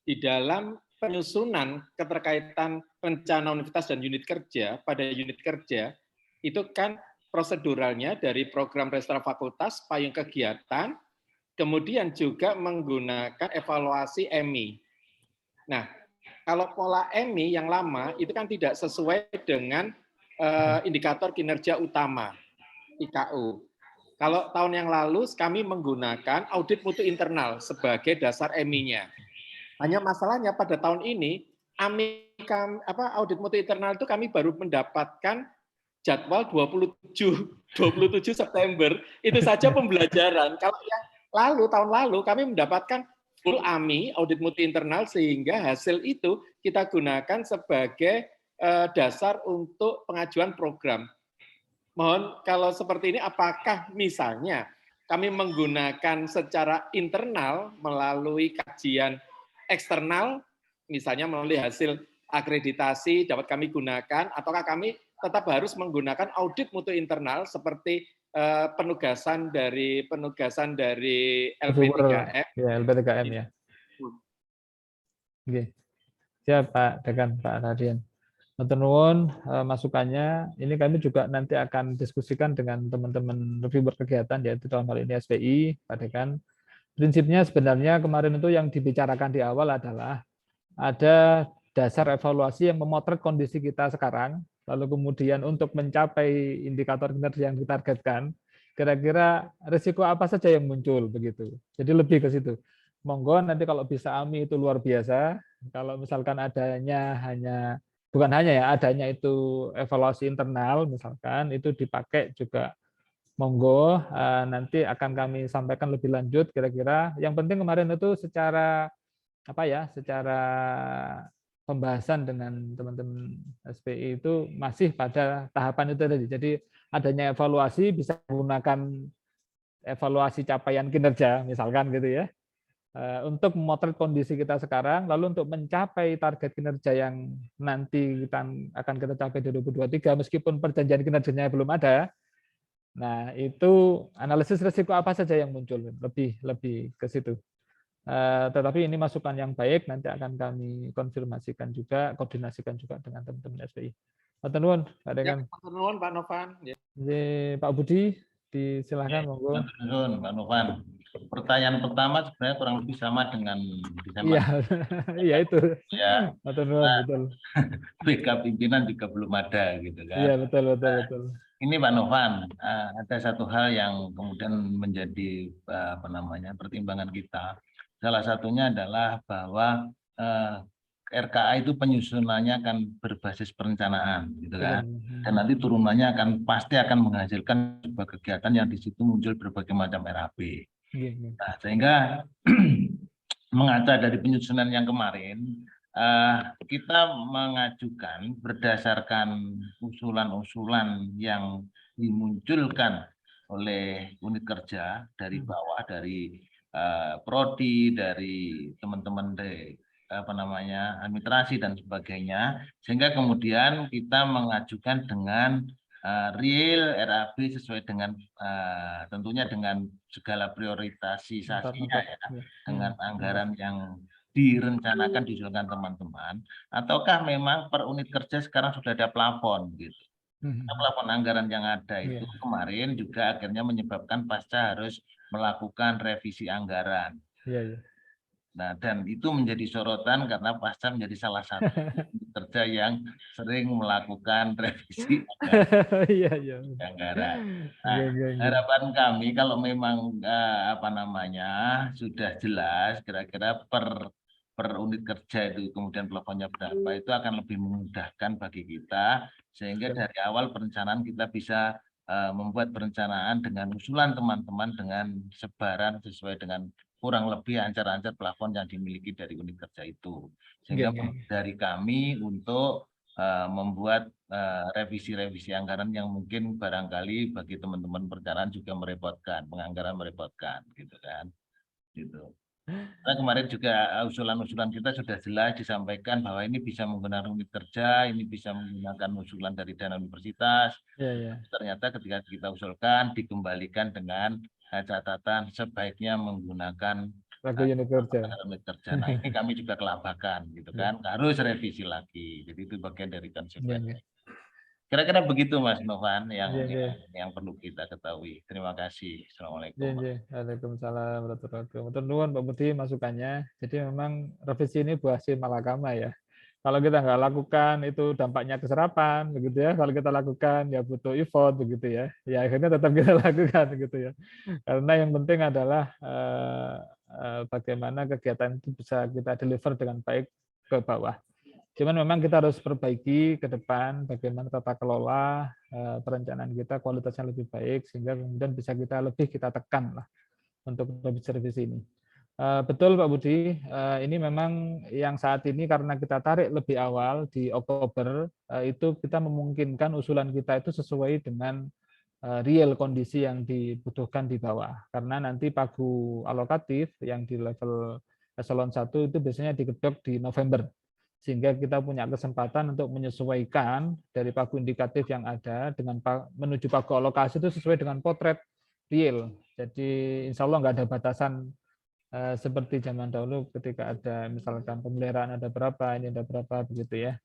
di dalam penyusunan keterkaitan rencana universitas dan unit kerja. Pada unit kerja itu kan proseduralnya dari program restoran fakultas, payung kegiatan, kemudian juga menggunakan evaluasi EMI. Nah, kalau pola EMI yang lama itu kan tidak sesuai dengan indikator kinerja utama IKU. Kalau tahun yang lalu kami menggunakan audit mutu internal sebagai dasar EMI-nya. Hanya masalahnya pada tahun ini audit mutu internal itu kami baru mendapatkan jadwal 27 September. Itu saja pembelajaran. Kalau yang tahun lalu kami mendapatkan full AMI, audit mutu internal, sehingga hasil itu kita gunakan sebagai dasar untuk pengajuan program. Mohon kalau seperti ini, apakah misalnya kami menggunakan secara internal melalui kajian eksternal, misalnya melalui hasil akreditasi dapat kami gunakan, ataukah kami tetap harus menggunakan audit mutu internal seperti penugasan dari LP3M. Ya, LP3M ya. Oke. Siap Pak Dekan, Pak Radian. Matur nuwun masukannya. Ini kami juga nanti akan diskusikan dengan teman-teman reviewer kegiatan, yaitu dalam hal ini SPI, Pak Dekan. Prinsipnya sebenarnya kemarin itu yang dibicarakan di awal adalah ada dasar evaluasi yang memotret kondisi kita sekarang, lalu kemudian untuk mencapai indikator kinerja yang ditargetkan, kira-kira risiko apa saja yang muncul begitu. Jadi lebih ke situ. Monggo nanti kalau bisa AMI itu luar biasa. Kalau misalkan adanya adanya itu evaluasi internal misalkan itu dipakai juga, monggo nanti akan kami sampaikan lebih lanjut kira-kira. Yang penting kemarin itu secara pembahasan dengan teman-teman SPI itu masih pada tahapan itu tadi. Jadi adanya evaluasi bisa menggunakan evaluasi capaian kinerja misalkan gitu ya, untuk memotret kondisi kita sekarang, lalu untuk mencapai target kinerja yang nanti akan kita capai di 2023 meskipun perjanjian kinerjanya belum ada. Nah, itu analisis risiko apa saja yang muncul, lebih ke situ. Tetapi ini masukan yang baik, nanti akan kami konfirmasikan juga, koordinasikan juga dengan teman-teman SPI. Matur nuwun, Pak Dekan. Matur nuwun Pak Novan. Pak Budi, disilahkan monggo. Matur nuwun Pak Novan. Pertanyaan pertama sebenarnya kurang lebih sama dengan Iya itu. Ya. Matur nuwun, betul. BK pimpinan juga belum ada gitu kan. Iya, betul. Ini Pak Novan, ada satu hal yang kemudian menjadi pertimbangan kita. Salah satunya adalah bahwa RKA itu penyusunannya akan berbasis perencanaan, gitu kan. Dan nanti turunannya pasti akan menghasilkan sebuah kegiatan yang di situ muncul berbagai macam RAP. Nah, sehingga mengaca dari penyusunan yang kemarin, kita mengajukan berdasarkan usulan-usulan yang dimunculkan oleh unit kerja dari bawah, dari prodi, dari teman-teman dari administrasi dan sebagainya, sehingga kemudian kita mengajukan dengan real RAB sesuai dengan tentunya dengan segala prioritasasinya ya, dengan anggaran yang direncanakan diusulkan teman-teman, ataukah memang per unit kerja sekarang sudah ada plafon gitu. Plafon anggaran yang ada itu kemarin juga akhirnya menyebabkan Pasca harus melakukan revisi anggaran. Nah, dan itu menjadi sorotan karena Pasca menjadi salah satu kerja yang sering melakukan revisi anggaran. Nah, harapan kami kalau memang sudah jelas kira-kira per unit kerja itu kemudian plafonnya berapa, itu akan lebih memudahkan bagi kita, sehingga dari awal perencanaan kita bisa membuat perencanaan dengan usulan teman-teman dengan sebaran sesuai dengan kurang lebih ancar-ancar plafon yang dimiliki dari unit kerja itu, sehingga dari kami untuk membuat revisi-revisi anggaran yang mungkin barangkali bagi teman-teman perencanaan juga merepotkan, penganggaran merepotkan, gitu kan, gitu. Karena kemarin juga usulan-usulan kita sudah jelas disampaikan bahwa ini bisa menggunakan unit kerja, ini bisa menggunakan usulan dari dana universitas. Ternyata ketika kita usulkan dikembalikan dengan catatan sebaiknya menggunakan unit kerja. Nah, ini kami juga kelabakan, gitu kan, harus revisi lagi. Jadi itu bagian dari konsekuensi. Kira-kira begitu Mas Novan yang perlu kita ketahui. Terima kasih. Assalamualaikum. Waalaikumsalam warahmatullahi wabarakatuh. Nuwun Pak Budi masukannya. Jadi memang revisi ini buah si malakama ya. Kalau kita nggak lakukan itu dampaknya keserapan, begitu ya. Kalau kita lakukan ya butuh effort, begitu ya. Ya akhirnya tetap kita lakukan, gitu ya. Karena yang penting adalah bagaimana kegiatan itu bisa kita deliver dengan baik ke bawah. Cuman memang kita harus perbaiki ke depan bagaimana tata kelola perencanaan kita kualitasnya lebih baik sehingga kemudian bisa kita tekan lah untuk revisi ini. Betul Pak Budi, ini memang yang saat ini karena kita tarik lebih awal di Oktober itu kita memungkinkan usulan kita itu sesuai dengan real kondisi yang dibutuhkan di bawah. Karena nanti pagu alokatif yang di level eselon 1 itu biasanya digedok di November. Sehingga kita punya kesempatan untuk menyesuaikan dari pagu indikatif yang ada dengan menuju pagu alokasi itu sesuai dengan potret real. Jadi insya Allah nggak ada batasan seperti zaman dahulu ketika ada misalkan pemeliharaan ada berapa, ini ada berapa, begitu ya.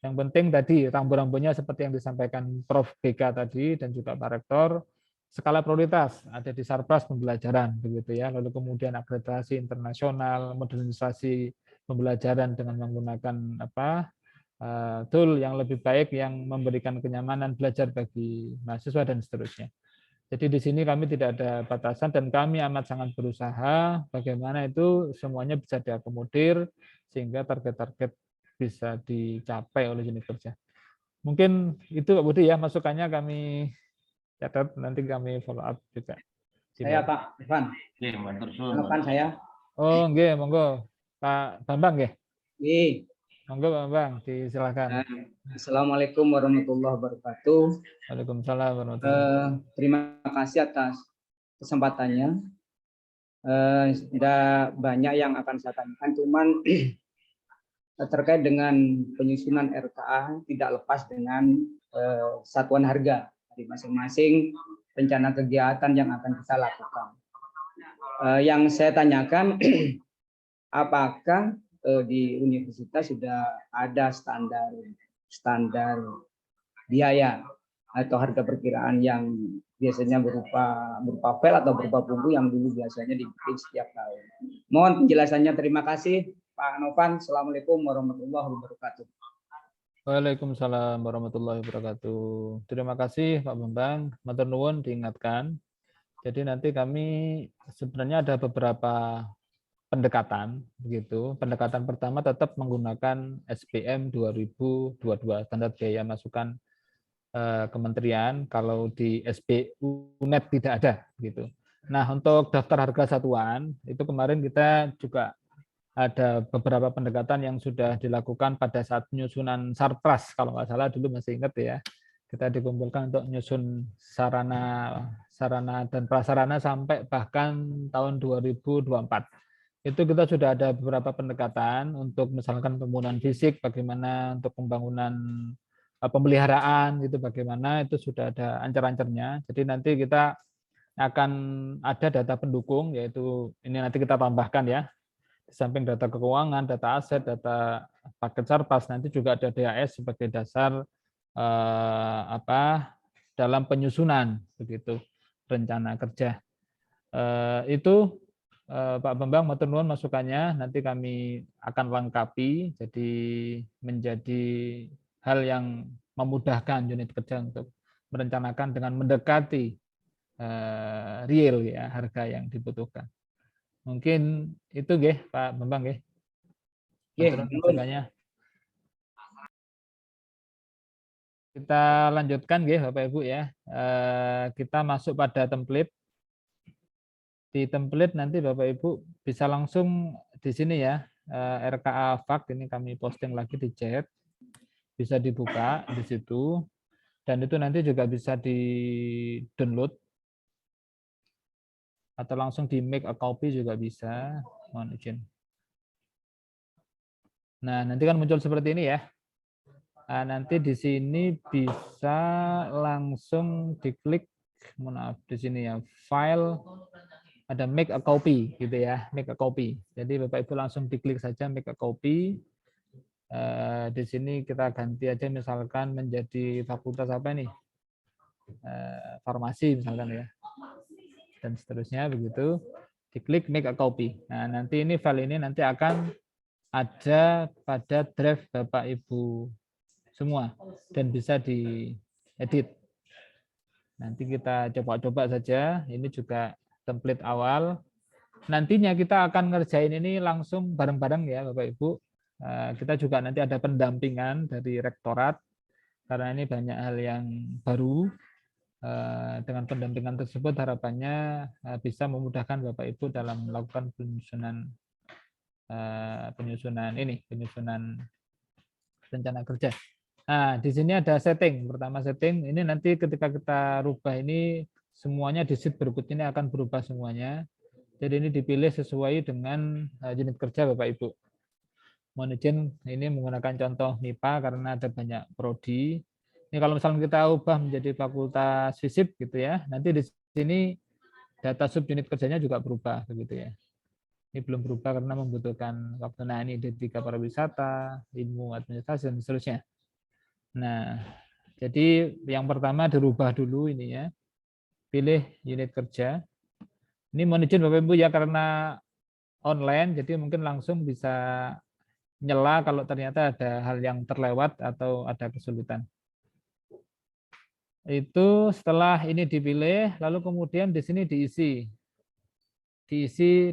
Yang penting tadi rambu-rambunya seperti yang disampaikan Prof. BK tadi dan juga Pak Rektor, skala prioritas ada di Sarpras pembelajaran, begitu ya. Lalu kemudian akreditasi internasional, modernisasi pembelajaran dengan menggunakan tool yang lebih baik yang memberikan kenyamanan belajar bagi mahasiswa dan seterusnya. Jadi di sini kami tidak ada batasan dan kami amat sangat berusaha bagaimana itu semuanya bisa diakomodir sehingga target-target bisa dicapai oleh unit kerja. Mungkin itu Pak Budi ya masukannya kami catat nanti kami follow up juga. Saya Pak Ivan. Harapan saya. Oh, nggih, monggo. Pak Bambang nggih. Nggih. Monggo Pak Bambang, disilakan. Assalamualaikum warahmatullahi wabarakatuh. Waalaikumsalam warahmatullahi wabarakatuh. Terima kasih atas kesempatannya. Tidak banyak yang akan saya tanyakan, cuman terkait dengan penyusunan RKA tidak lepas dengan satuan harga dari masing-masing rencana kegiatan yang akan kita lakukan. Yang saya tanyakan, apakah di universitas sudah ada standar biaya atau harga perkiraan yang biasanya berupa file atau berupa buku yang dulu biasanya dibikin setiap tahun. Mohon penjelasannya. Terima kasih Pak Novan. Assalamualaikum warahmatullahi wabarakatuh. Waalaikumsalam warahmatullahi wabarakatuh. Terima kasih Pak Bambang. Matur nuwun diingatkan. Jadi nanti kami sebenarnya ada beberapa pendekatan begitu. Pendekatan pertama tetap menggunakan SBM 2022, standar biaya masukan kementerian. Kalau di SBUNet tidak ada gitu. Nah, untuk daftar harga satuan itu kemarin kita juga ada beberapa pendekatan yang sudah dilakukan pada saat penyusunan Sarpras, kalau nggak salah dulu masih ingat ya. Kita dikumpulkan untuk nyusun sarana dan prasarana sampai bahkan tahun 2024. Itu kita sudah ada beberapa pendekatan untuk misalkan pembangunan fisik, bagaimana untuk pembangunan pemeliharaan, gitu bagaimana itu sudah ada ancar-ancarnya. Jadi nanti kita akan ada data pendukung, yaitu ini nanti kita tambahkan ya. Di samping data keuangan, data aset, data paket Sarpas, nanti juga ada DAS sebagai dasar dalam penyusunan begitu rencana kerja. Itu Pak Bambang matur nuwun masukannya, nanti kami akan lengkapi jadi menjadi hal yang memudahkan unit kerja untuk merencanakan dengan mendekati real ya harga yang dibutuhkan. Mungkin itu nggih Pak Bambang nggih. Matur nuwun masukannya. Kita lanjutkan nggih Bapak Ibu ya. Kita masuk pada template. Di template nanti Bapak Ibu bisa langsung di sini ya, RKA Fact ini kami posting lagi di chat, bisa dibuka di situ, dan itu nanti juga bisa di-download atau langsung di make a copy juga bisa, mohon izin. Nah, nanti kan muncul seperti ini ya. Nah, nanti di sini bisa langsung diklik, maaf di sini ya, file, ada make a copy gitu ya, make a copy. Jadi Bapak Ibu langsung diklik saja make a copy. Di sini kita ganti aja misalkan menjadi fakultas apa nih? Farmasi misalkan ya. Dan seterusnya begitu. Diklik make a copy. Nah, nanti ini file ini nanti akan ada pada drive Bapak Ibu semua dan bisa diedit. Nanti kita coba-coba saja. Ini juga template awal. Nantinya kita akan ngerjain ini langsung bareng-bareng ya Bapak Ibu. Kita juga nanti ada pendampingan dari rektorat karena ini banyak hal yang baru. Dengan pendampingan tersebut harapannya bisa memudahkan Bapak Ibu dalam melakukan penyusunan rencana kerja. Nah, di sini ada setting. Pertama setting, ini nanti ketika kita rubah ini semuanya di sheet berikut ini akan berubah semuanya. Jadi ini dipilih sesuai dengan unit kerja Bapak Ibu. Mohon izin ini menggunakan contoh MIPA karena ada banyak prodi. Ini kalau misalnya kita ubah menjadi fakultas FISIP gitu ya, nanti di sini data subunit kerjanya juga berubah begitu ya. Ini belum berubah karena membutuhkan waktu. Nah, ini D3 pariwisata, ilmu administrasi dan seterusnya. Nah, jadi yang pertama dirubah dulu ini ya. Pilih unit kerja. Ini mohon izin Bapak Ibu ya karena online, jadi mungkin langsung bisa nyela kalau ternyata ada hal yang terlewat atau ada kesulitan. Itu setelah ini dipilih, lalu kemudian di sini diisi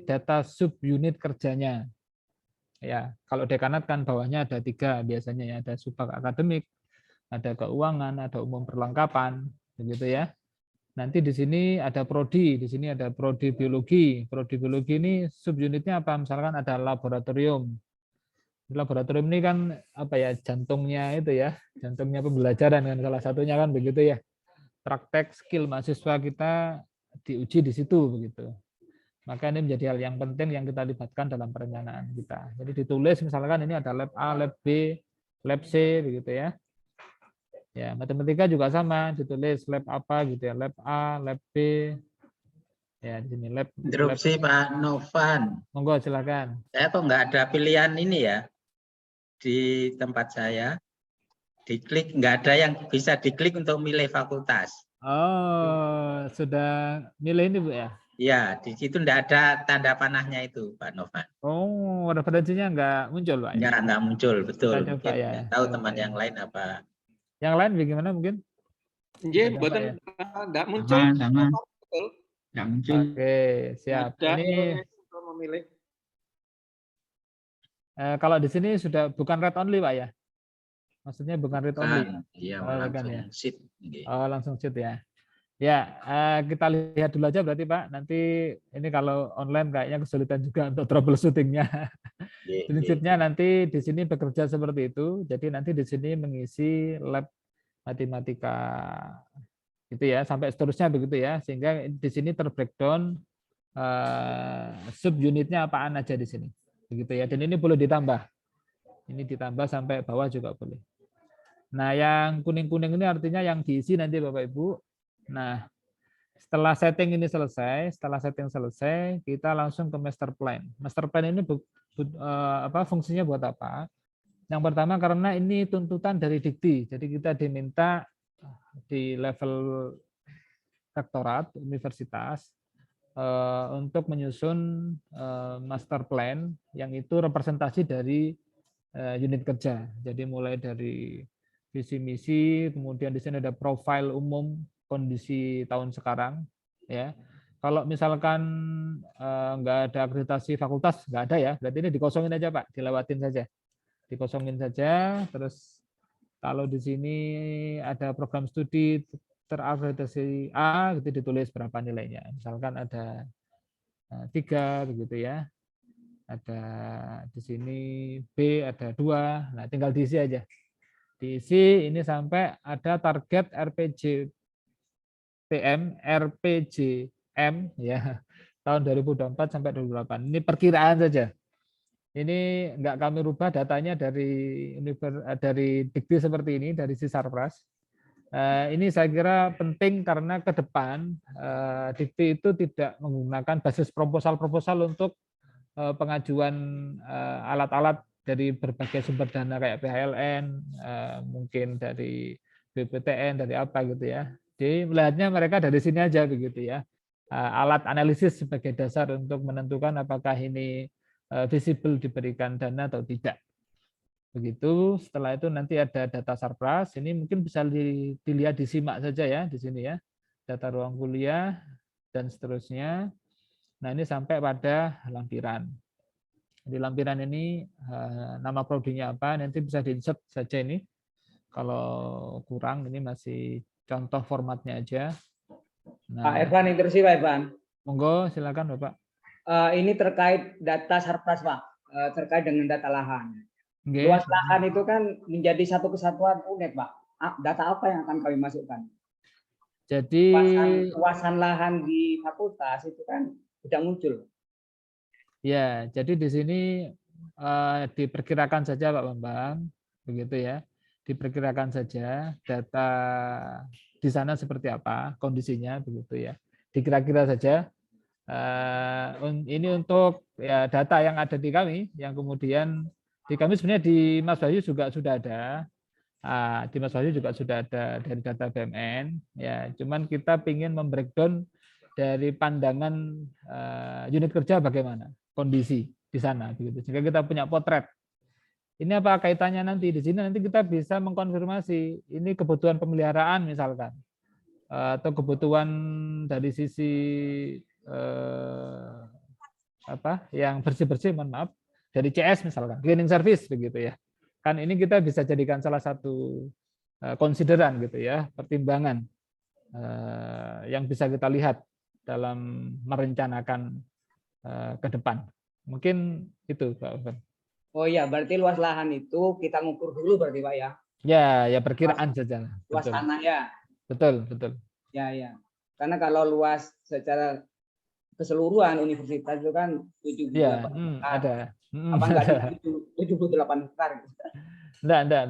data subunit kerjanya. Ya, kalau dekanat kan bawahnya ada 3 biasanya ya, ada subak akademik, ada keuangan, ada umum perlengkapan, begitu ya. Nanti di sini ada prodi, di sini ada prodi biologi. Prodi biologi ini subunitnya apa? Misalkan ada laboratorium. Laboratorium ini kan apa ya? Jantungnya itu ya, jantungnya pembelajaran kan salah satunya kan begitu ya. Praktek skill mahasiswa kita diuji di situ begitu. Maka ini menjadi hal yang penting yang kita libatkan dalam perencanaan kita. Jadi ditulis misalkan ini ada lab A, lab B, lab C begitu ya. Ya, matematika juga sama, ditulis lab apa gitu ya, lab A, lab B. Ya, di sini lab. Interupsi Pak Novan. Monggo silakan. Saya kok nggak ada pilihan ini ya di tempat saya. Diklik nggak ada yang bisa diklik untuk milih fakultas. Oh, sudah milih ini Bu ya? Ya, di situ nggak ada tanda panahnya itu Pak Novan. Oh, referensinya nggak muncul Pak? Nggak muncul, betul. Kita coba, ya. Nggak tahu teman yang lain apa. Yang lain bagaimana mungkin? Nggih, mboten enggak muncul. Sama. Betul. Nggak muncul. Oke, siap. Ada Ini untuk memilih. kalau di sini sudah bukan read only Pak ya? Maksudnya bukan read only. Iya, Oh, bukan langsung ya. sheet. Oh, langsung sheet ya. Ya, kita lihat dulu aja berarti Pak. Nanti ini kalau online kayaknya kesulitan juga untuk troubleshooting-nya. Prinsipnya nanti di sini bekerja seperti itu. Jadi nanti di sini mengisi lab matematika gitu ya, sampai seterusnya begitu ya, sehingga di sini terbreakdown subunitnya apaan aja di sini begitu ya, dan ini boleh ditambah, ini ditambah sampai bawah juga boleh. Nah, yang kuning-kuning ini artinya yang diisi nanti Bapak Ibu. Nah, setelah setting ini selesai, kita langsung ke master plan. Master plan ini fungsinya buat apa? Yang pertama karena ini tuntutan dari Dikti, jadi kita diminta di level rektorat universitas untuk menyusun master plan yang itu representasi dari unit kerja. Jadi mulai dari visi misi, kemudian di sini ada profil umum kondisi tahun sekarang, ya. Kalau misalkan nggak ada akreditasi fakultas, nggak ada ya, berarti ini dikosongin aja Pak, dilewatin saja, dikosongin saja. Terus kalau di sini ada program studi terakreditasi A, gitu ditulis berapa nilainya. Misalkan ada 3 begitu ya. Ada di sini B ada 2. Nah, tinggal diisi aja. Diisi ini sampai ada target RPJM ya tahun 2024 sampai 2028. Ini perkiraan saja. Ini enggak kami rubah datanya dari Dikti seperti ini, dari Sisarpras. Ini saya kira penting karena ke depan Dikti itu tidak menggunakan basis proposal untuk pengajuan alat-alat dari berbagai sumber dana kayak PHLN, mungkin dari BPTN, dari apa gitu ya. Jadi melihatnya mereka dari sini aja begitu ya. Alat analisis sebagai dasar untuk menentukan apakah ini visible diberikan dana atau tidak. Begitu. Setelah itu nanti ada data Sarpras. Ini mungkin bisa dilihat, disimak saja ya di sini ya. Data ruang kuliah dan seterusnya. Nah, ini sampai pada lampiran. Di lampiran ini nama prodinya apa, nanti bisa di-insert saja ini. Kalau kurang, ini masih contoh formatnya aja. Nah, Pak Irfan, interupsi Pak Irfan. Monggo, silakan Bapak. Ini terkait data Sarpras Pak, terkait dengan data lahan. Okay. Luas lahan itu kan menjadi satu kesatuan unit Pak. Data apa yang akan kami masukkan? Jadi luasan lahan di fakultas itu kan tidak muncul. Ya, jadi di sini diperkirakan saja Pak Bambang, begitu ya. Diperkirakan saja data di sana seperti apa kondisinya, begitu ya. Dikira-kira saja. Ini untuk ya, data yang ada di kami, yang kemudian di kami sebenarnya di Mas Bayu juga sudah ada. Di Mas Bayu juga sudah ada dari data BMN. Ya, cuman kita ingin membreakdown dari pandangan unit kerja bagaimana kondisi di sana begitu, sehingga kita punya potret. Ini apa kaitannya nanti di sini, nanti kita bisa mengkonfirmasi ini kebutuhan pemeliharaan misalkan, atau kebutuhan dari sisi yang bersih-bersih, mohon maaf, dari CS misalkan, cleaning service begitu ya. Kan ini kita bisa jadikan salah satu konsideran gitu ya, pertimbangan yang bisa kita lihat dalam merencanakan ke depan. Mungkin itu Pak Irfan. Oh iya, berarti luas lahan itu kita ngukur dulu berarti Pak ya? Ya perkiraan saja. Luas tanah ya? Betul. Ya. Karena kalau luas secara keseluruhan universitas itu kan 78 ya, hektar. ada. Apa enggak 78 hektar? Enggak.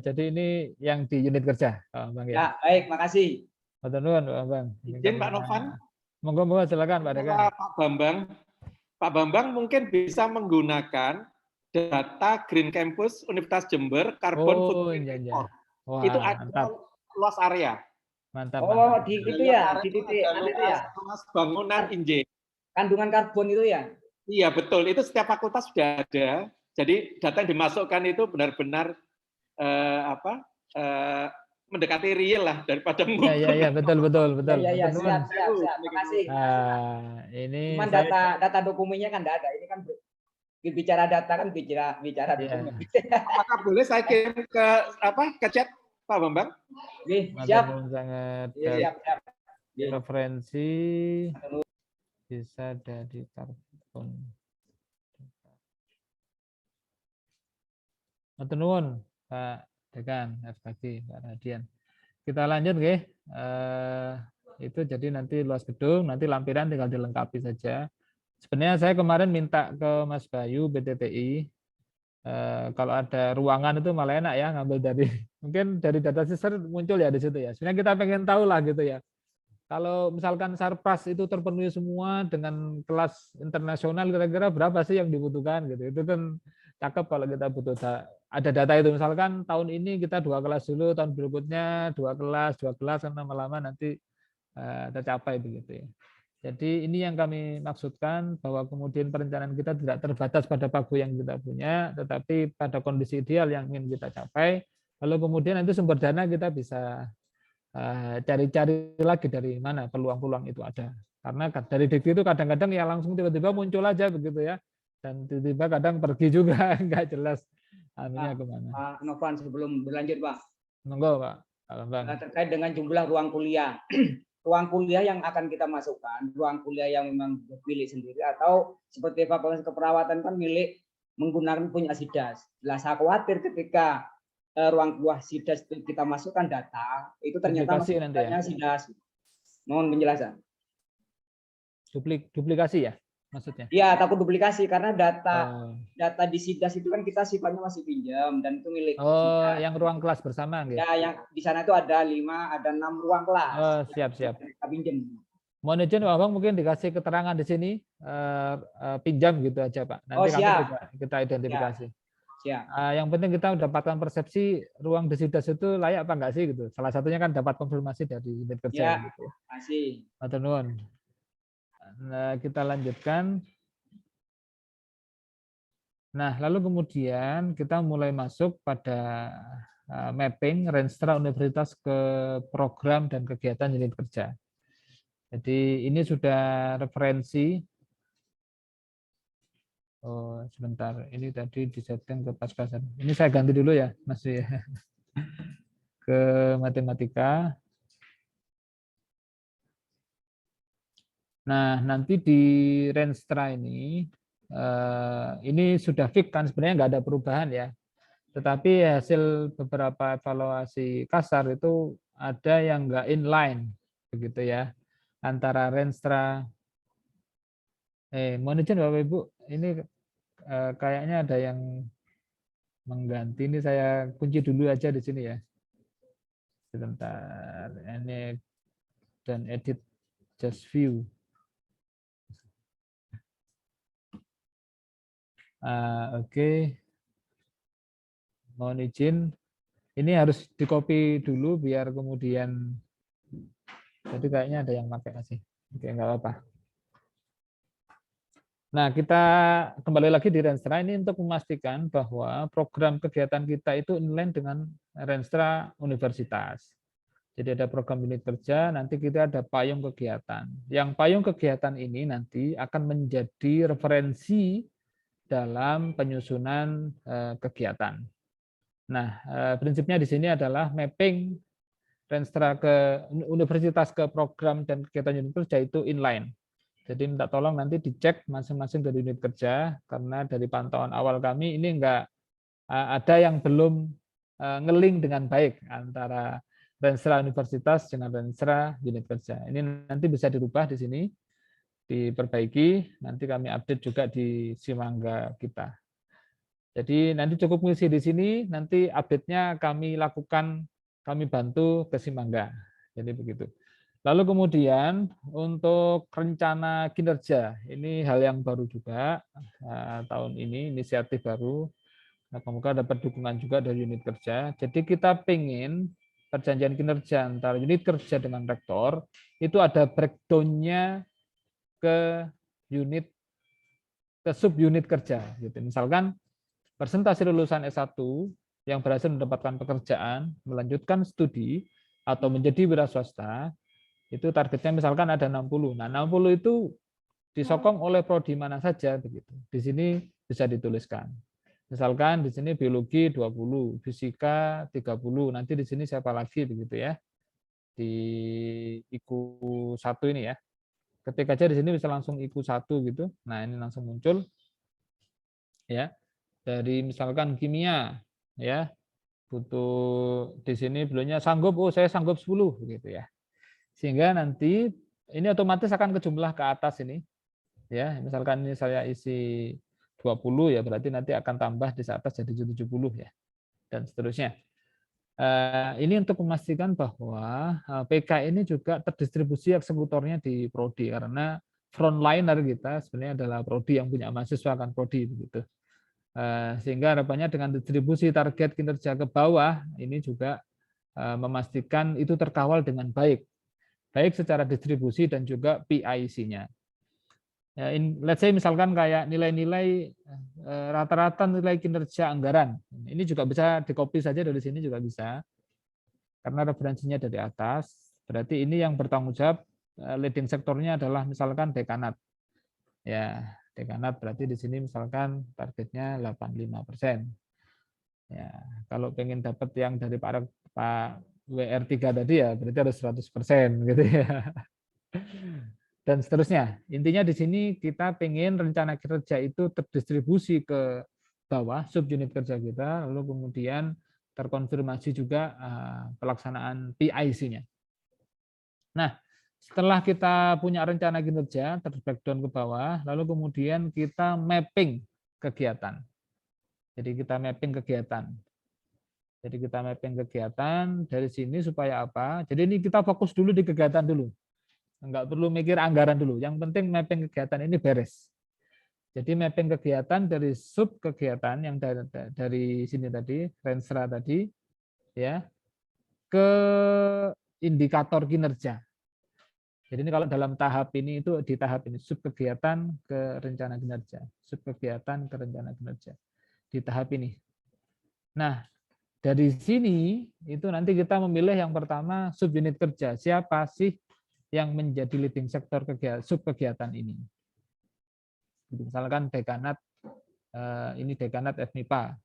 Jadi ini yang di unit kerja, Bang ya. Ya, baik, makasih. Matur nuwun, Bang. Izin Pak Novan. Monggo silakan Pak Dekan. Pak Bambang mungkin bisa menggunakan data Green Campus Universitas Jember Carbon Footprint Report. Wah, itu ada mantap. luas area. Mantap. Di itu ya, di titik itu ya. Luas bangunan injek. Kandungan karbon itu ya. Iya betul, itu setiap fakultas sudah ada. Jadi data yang dimasukkan itu benar-benar mendekati real lah daripada mengukur. Ya, betul. Ya, siap. Makasih. Ini cuman data dokumennya kan enggak ada. Ini kan bicara data kan bicara dokumen. Apakah boleh saya kirim ke chat Pak Bambang? Siap. Sangat siap. Referensi bisa dari karbon. Matur nuwun Pak Dekan, FKG, Pak Radian. Kita lanjut, nggih. Itu jadi nanti luas gedung, nanti lampiran tinggal dilengkapi saja. Sebenarnya saya kemarin minta ke Mas Bayu BTTI, kalau ada ruangan itu malah enak ya ngambil dari mungkin dari data sister muncul ya di situ ya. Sebenarnya kita pengen tahu lah gitu ya. Kalau misalkan Sarpras itu terpenuhi semua dengan kelas internasional, kira-kira berapa sih yang dibutuhkan gitu. Itu kan cakep kalau kita butuh ada data itu. Misalkan tahun ini kita 2 kelas dulu, tahun berikutnya 2 kelas, kan lama-lama nanti tercapai begitu ya. Jadi ini yang kami maksudkan, bahwa kemudian perencanaan kita tidak terbatas pada pagu yang kita punya, tetapi pada kondisi ideal yang ingin kita capai. Lalu kemudian nanti sumber dana kita bisa cari-cari lagi dari mana peluang-peluang itu ada. Karena dari Dikti itu kadang-kadang ya langsung tiba-tiba muncul aja begitu ya. Dan tiba-tiba kadang pergi juga, nggak jelas anunya kemana. Pak Novan, sebelum berlanjut Pak. Monggo Pak. Terkait dengan jumlah ruang kuliah. Ruang kuliah yang akan kita masukkan, ruang kuliah yang memang milik sendiri, atau seperti fakultas keperawatan kan milik menggunakan punya SIDAS. Lah saya khawatir ketika ruang kuliah SIDAS kita masukkan data, itu ternyata duplikasi nanti ya. SIDAS. Mohon penjelasan. Duplikasi ya maksudnya? Iya, takut duplikasi karena data di SIDAS itu kan kita sifatnya masih pinjam dan itu milik SIDAS. Yang ruang kelas bersama gitu. Ya, yang di sana itu ada 5, ada 6 ruang kelas. Siap. Kita pinjam. Mohon izin Pak Bang, mungkin dikasih keterangan di sini pinjam gitu aja Pak. Nanti kita identifikasi. Siap. Yang penting kita mendapatkan persepsi ruang di SIDAS itu layak apa enggak sih gitu. Salah satunya kan dapat konfirmasi dari unit kerja gitu. Kasih. Matur nuwun. Nah, kita lanjutkan. Nah, lalu kemudian kita mulai masuk pada mapping Renstra Universitas ke program dan kegiatan unit kerja. Jadi ini sudah referensi. Oh, sebentar. Ini tadi disetting ke Pascasan. Ini saya ganti dulu ya, masih ke matematika. Nah, nanti di Renstra ini sudah fix kan, sebenarnya nggak ada perubahan ya. Tetapi hasil beberapa evaluasi kasar itu ada yang nggak inline, begitu ya, antara Renstra. Mohon izin Bapak Ibu, ini kayaknya ada yang mengganti. Ini saya kunci dulu aja di sini ya. Sebentar, ini dan edit just view. Oke. Mohon izin. Ini harus di-copy dulu biar kemudian, jadi kayaknya ada yang pakai masih. Oke, nggak apa-apa. Nah, kita kembali lagi di Renstra ini untuk memastikan bahwa program kegiatan kita itu inline dengan Renstra Universitas. Jadi ada program unit kerja, nanti kita ada payung kegiatan. Yang payung kegiatan ini nanti akan menjadi referensi dalam penyusunan kegiatan. Nah, prinsipnya di sini adalah mapping Renstra ke universitas ke program dan kegiatan unit kerja itu inline. Jadi minta tolong nanti dicek masing-masing dari unit kerja, karena dari pantauan awal kami ini enggak ada yang belum ngeling dengan baik antara Renstra universitas dengan Renstra unit kerja. Ini nanti bisa dirubah di sini, diperbaiki, nanti kami update juga di Simangga kita. Jadi nanti cukup ngisi di sini, nanti update-nya kami lakukan, kami bantu ke Simangga. Jadi begitu. Lalu kemudian untuk rencana kinerja, ini hal yang baru juga tahun ini, inisiatif baru. Semoga dapat dukungan juga dari unit kerja. Jadi kita pengen perjanjian kinerja antara unit kerja dengan rektor, itu ada breakdown-nya ke unit, ke subunit kerja. Gitu. Misalkan persentase lulusan S1 yang berhasil mendapatkan pekerjaan, melanjutkan studi, atau menjadi wira swasta, itu targetnya misalkan ada 60. Nah, 60 itu disokong oleh prodi mana saja begitu. Di sini bisa dituliskan. Misalkan di sini biologi 20, fisika 30, nanti di sini siapa lagi begitu ya. Di IKU 1 ini ya. Ketik aja di sini bisa langsung IKU 1 gitu. Nah, ini langsung muncul. Ya. Dari misalkan kimia ya. butuh di sini beliaunya sanggup, oh saya sanggup 10 gitu ya. Sehingga nanti ini otomatis akan kejumlah ke atas ini. Ya, misalkan ini saya isi 20 ya berarti nanti akan tambah di atas jadi 70 ya. Dan seterusnya. Ini untuk memastikan bahwa PK ini juga terdistribusi eksekutornya di prodi karena frontliner kita sebenarnya adalah prodi yang punya mahasiswa kan prodi begitu. Sehingga harapannya dengan distribusi target kinerja ke bawah ini juga memastikan itu terkawal dengan baik secara distribusi dan juga PIC-nya. Ya, let's say misalkan kayak nilai-nilai rata-rata nilai kinerja anggaran. Ini juga bisa di-copy saja dari sini juga bisa. Karena referensinya dari atas. Berarti ini yang bertanggung jawab leading sektornya adalah misalkan dekanat. Ya, dekanat berarti di sini misalkan targetnya 85%. Ya, kalau pengen dapat yang dari Pak WR3 tadi ya berarti harus 100% gitu ya. Dan seterusnya. Intinya di sini kita pengen rencana kerja itu terdistribusi ke bawah subunit kerja kita, lalu kemudian terkonfirmasi juga pelaksanaan PIC-nya. Nah, setelah kita punya rencana kinerja ter-breakdown ke bawah, lalu kemudian kita mapping kegiatan. Jadi kita mapping kegiatan. Jadi kita mapping kegiatan dari sini supaya apa? Jadi ini kita fokus dulu di kegiatan dulu. Enggak perlu mikir anggaran dulu. Yang penting mapping kegiatan ini beres. Jadi mapping kegiatan dari sub kegiatan yang dari sini tadi, Renstra tadi, ya, ke indikator kinerja. Jadi ini kalau dalam tahap ini itu di tahap ini sub kegiatan ke rencana kinerja, sub kegiatan ke rencana kinerja di tahap ini. Nah, dari sini itu nanti kita memilih yang pertama subunit kerja. Siapa sih yang menjadi leading sektor sub kegiatan ini? Misalkan dekanat ini dekanat FMIPA.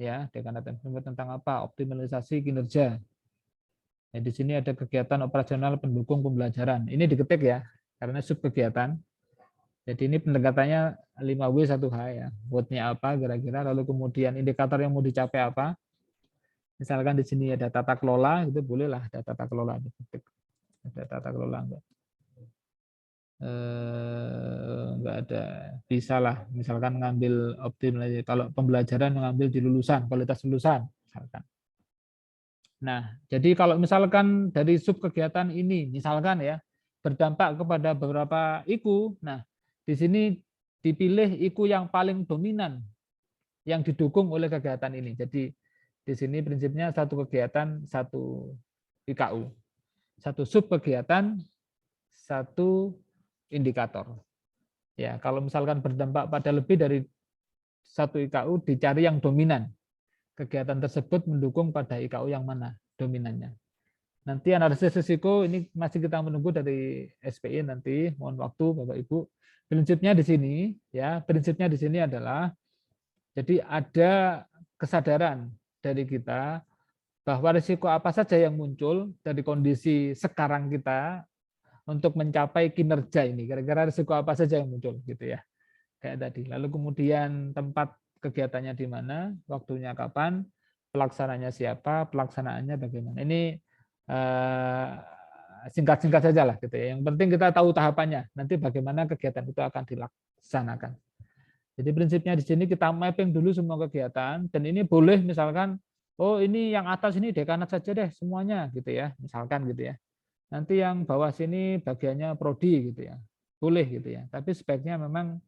Ya, dekanat FMIPA tentang apa? Optimalisasi kinerja. Nah, di sini ada kegiatan operasional pendukung pembelajaran. Ini diketik ya, karena sub kegiatan. Jadi ini pendekatannya 5W 1H ya. Word-nya apa kira-kira, lalu kemudian indikator yang mau dicapai apa. Misalkan di sini ada tata kelola, itu bolehlah ada tata kelola. Ada tata kelola enggak? Enggak ada. Bisa lah, misalkan ngambil optimalisasi. Kalau pembelajaran mengambil di lulusan, kualitas lulusan. Misalkan. Nah, jadi kalau misalkan dari sub kegiatan ini, misalkan ya, berdampak kepada beberapa IKU, nah di sini dipilih IKU yang paling dominan, yang didukung oleh kegiatan ini. Jadi di sini prinsipnya satu kegiatan, satu IKU. Satu sub kegiatan, satu indikator. Ya, kalau misalkan berdampak pada lebih dari satu IKU, dicari yang dominan. Kegiatan tersebut mendukung pada IKU yang mana dominannya. Nanti analisis risiko ini masih kita menunggu dari SPI nanti, mohon waktu Bapak Ibu. Prinsipnya di sini ya, prinsipnya di sini adalah jadi ada kesadaran dari kita bahwa risiko apa saja yang muncul dari kondisi sekarang kita untuk mencapai kinerja ini. Kira-kira risiko apa saja yang muncul gitu ya. Kayak tadi. Lalu kemudian tempat kegiatannya di mana, waktunya kapan, pelaksananya siapa, pelaksanaannya bagaimana. Ini singkat-singkat saja lah gitu ya. Yang penting kita tahu tahapannya. Nanti bagaimana kegiatan itu akan dilaksanakan. Jadi prinsipnya di sini kita mapping dulu semua kegiatan dan ini boleh misalkan, oh ini yang atas ini dekanat saja deh semuanya gitu ya, misalkan gitu ya. Nanti yang bawah sini bagiannya prodi gitu ya, boleh gitu ya. Tapi sebaiknya memang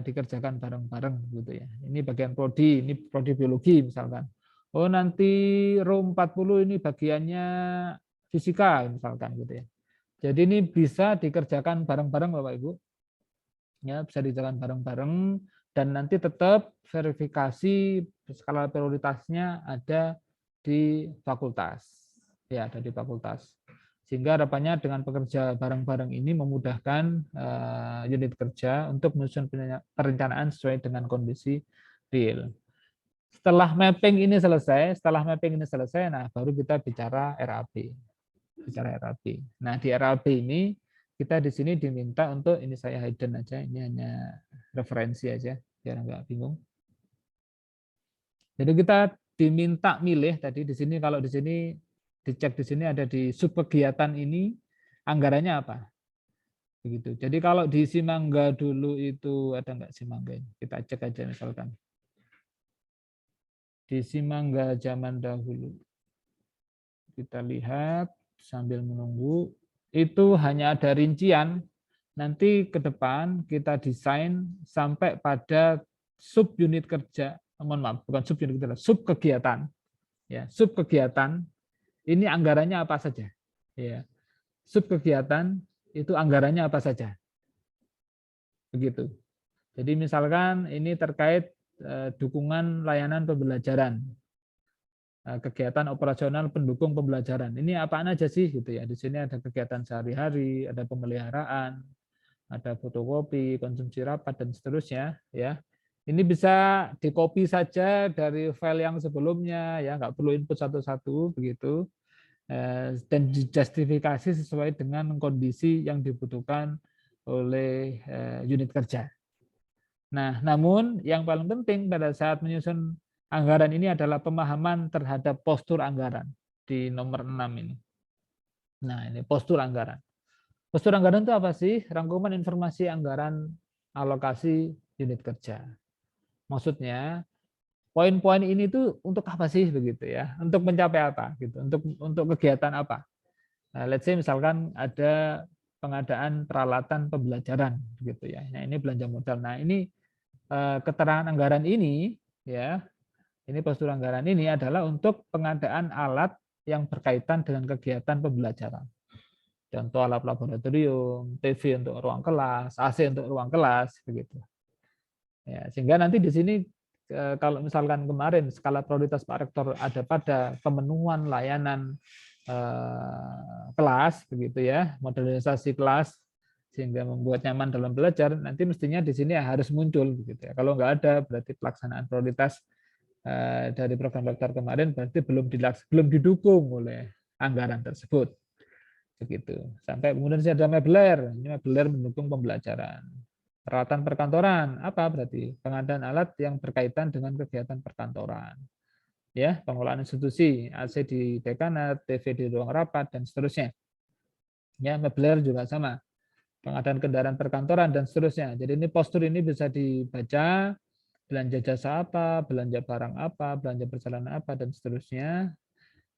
dikerjakan bareng-bareng gitu ya. Ini bagian prodi, ini prodi biologi misalkan. Oh nanti row 40 ini bagiannya fisika misalkan gitu ya. Jadi ini bisa dikerjakan bareng-bareng Bapak Ibu. Ya, bisa dikerjakan bareng-bareng dan nanti tetap verifikasi skala prioritasnya ada di fakultas. Ya, ada di fakultas. Sehingga harapannya dengan pekerja bareng-bareng ini memudahkan unit kerja untuk menyusun perencanaan sesuai dengan kondisi real. Setelah mapping ini selesai, nah baru kita bicara RAP. Nah di RAP ini kita di sini diminta untuk ini saya hidden aja, ini hanya referensi aja biar nggak bingung. Jadi kita diminta milih tadi di sini, kalau di sini dicek di sini ada di subkegiatan ini anggarannya apa. Begitu. Jadi kalau di Simangga dulu itu ada nggak Simangga ini? Kita cek aja misalkan. Di Simangga zaman dahulu. Kita lihat sambil menunggu. Itu hanya ada rincian. Nanti ke depan kita desain sampai pada subunit kerja. Mohon maaf, bukan subunit kerja, subkegiatan. Ya, subkegiatan ini anggarannya apa saja. Ya. Subkegiatan itu anggarannya apa saja. Begitu. Jadi misalkan ini terkait dukungan layanan pembelajaran, kegiatan operasional pendukung pembelajaran. Ini apaan aja sih gitu ya. Di sini ada kegiatan sehari-hari, ada pemeliharaan, ada fotokopi, konsumsi rapat dan seterusnya ya. Ini bisa di-copy saja dari file yang sebelumnya ya, nggak perlu input satu-satu begitu. Dan dijustifikasi sesuai dengan kondisi yang dibutuhkan oleh unit kerja. Nah, namun yang paling penting pada saat menyusun anggaran ini adalah pemahaman terhadap postur anggaran di nomor 6 ini. Nah, ini postur anggaran. Postur anggaran itu apa sih? Rangkuman informasi anggaran alokasi unit kerja. Maksudnya poin-poin ini tuh untuk apa sih begitu ya? Untuk mencapai apa gitu? Untuk kegiatan apa? Nah, let's say misalkan ada pengadaan peralatan pembelajaran gitu ya. Nah, ini belanja modal. Nah, ini keterangan anggaran ini ya. Ini postur anggaran ini adalah untuk pengadaan alat yang berkaitan dengan kegiatan pembelajaran. Contoh alat laboratorium, TV untuk ruang kelas, AC untuk ruang kelas begitu. Ya, sehingga nanti di sini kalau misalkan kemarin skala prioritas Pak Rektor ada pada pemenuhan layanan kelas begitu ya, modernisasi kelas sehingga membuat nyaman dalam belajar, nanti mestinya di sini harus muncul begitu ya. Kalau nggak ada berarti pelaksanaan prioritas dari program Rektor kemarin berarti belum didukung oleh anggaran tersebut. Begitu. Sampai kemudian ada Mebler, ini Mebler mendukung pembelajaran. Peralatan perkantoran, apa berarti? Pengadaan alat yang berkaitan dengan kegiatan perkantoran. Ya, pengelolaan institusi, AC di dekanat, TV di ruang rapat, dan seterusnya. Ya, Mebler juga sama. Pengadaan kendaraan perkantoran, dan seterusnya. Jadi ini postur ini bisa dibaca, belanja jasa apa, belanja barang apa, belanja perjalanan apa, dan seterusnya.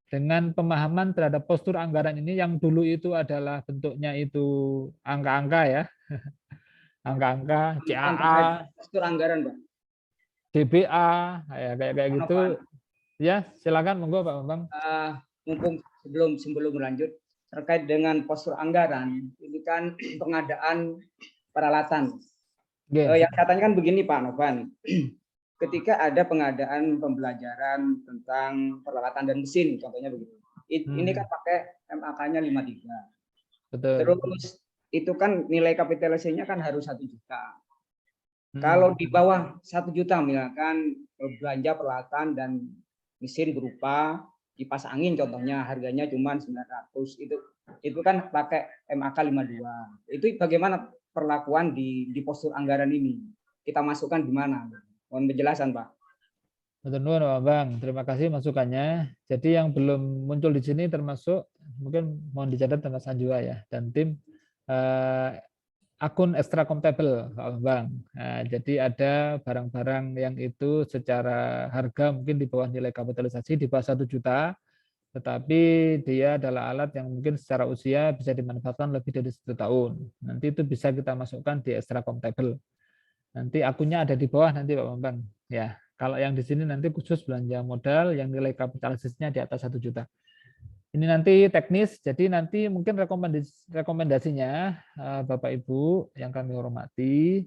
Dengan pemahaman terhadap postur anggaran ini, yang dulu itu adalah bentuknya itu angka-angka ya. Angka-angka, CAA, postur anggaran, Pak. DBA, ya kayak gitu. Ya, silakan monggo Pak Bambang. Mumpung sebelum lanjut terkait dengan postur anggaran, ini kan pengadaan peralatan. Yang katanya kan begini Pak Novan, ketika ada pengadaan pembelajaran tentang peralatan dan mesin, contohnya begitu. Ini kan pakai MAK-nya 53. Betul. Terus itu kan nilai kapitalisasinya kan harus 1 juta. Kalau di bawah 1 juta misalkan belanja peralatan dan mesin berupa kipas angin contohnya harganya cuma 900, itu kan pakai MAK 52. Itu bagaimana perlakuan di postur anggaran ini? Kita masukkan di mana? Mohon penjelasan, Pak. Betul, Pak Bang. Terima kasih masukannya. Jadi yang belum muncul di sini termasuk mungkin mohon dicatat Mas Anjua ya dan tim akun extra comptable, Pak Bang. Nah, jadi ada barang-barang yang itu secara harga mungkin di bawah nilai kapitalisasi di bawah 1 juta, tetapi dia adalah alat yang mungkin secara usia bisa dimanfaatkan lebih dari 1 tahun. Nanti itu bisa kita masukkan di extra comptable. Nanti akunnya ada di bawah nanti Pak Bambang. Ya, kalau yang di sini nanti khusus belanja modal yang nilai kapitalisasinya di atas 1 juta. Ini nanti teknis, jadi nanti mungkin rekomendasinya Bapak Ibu yang kami hormati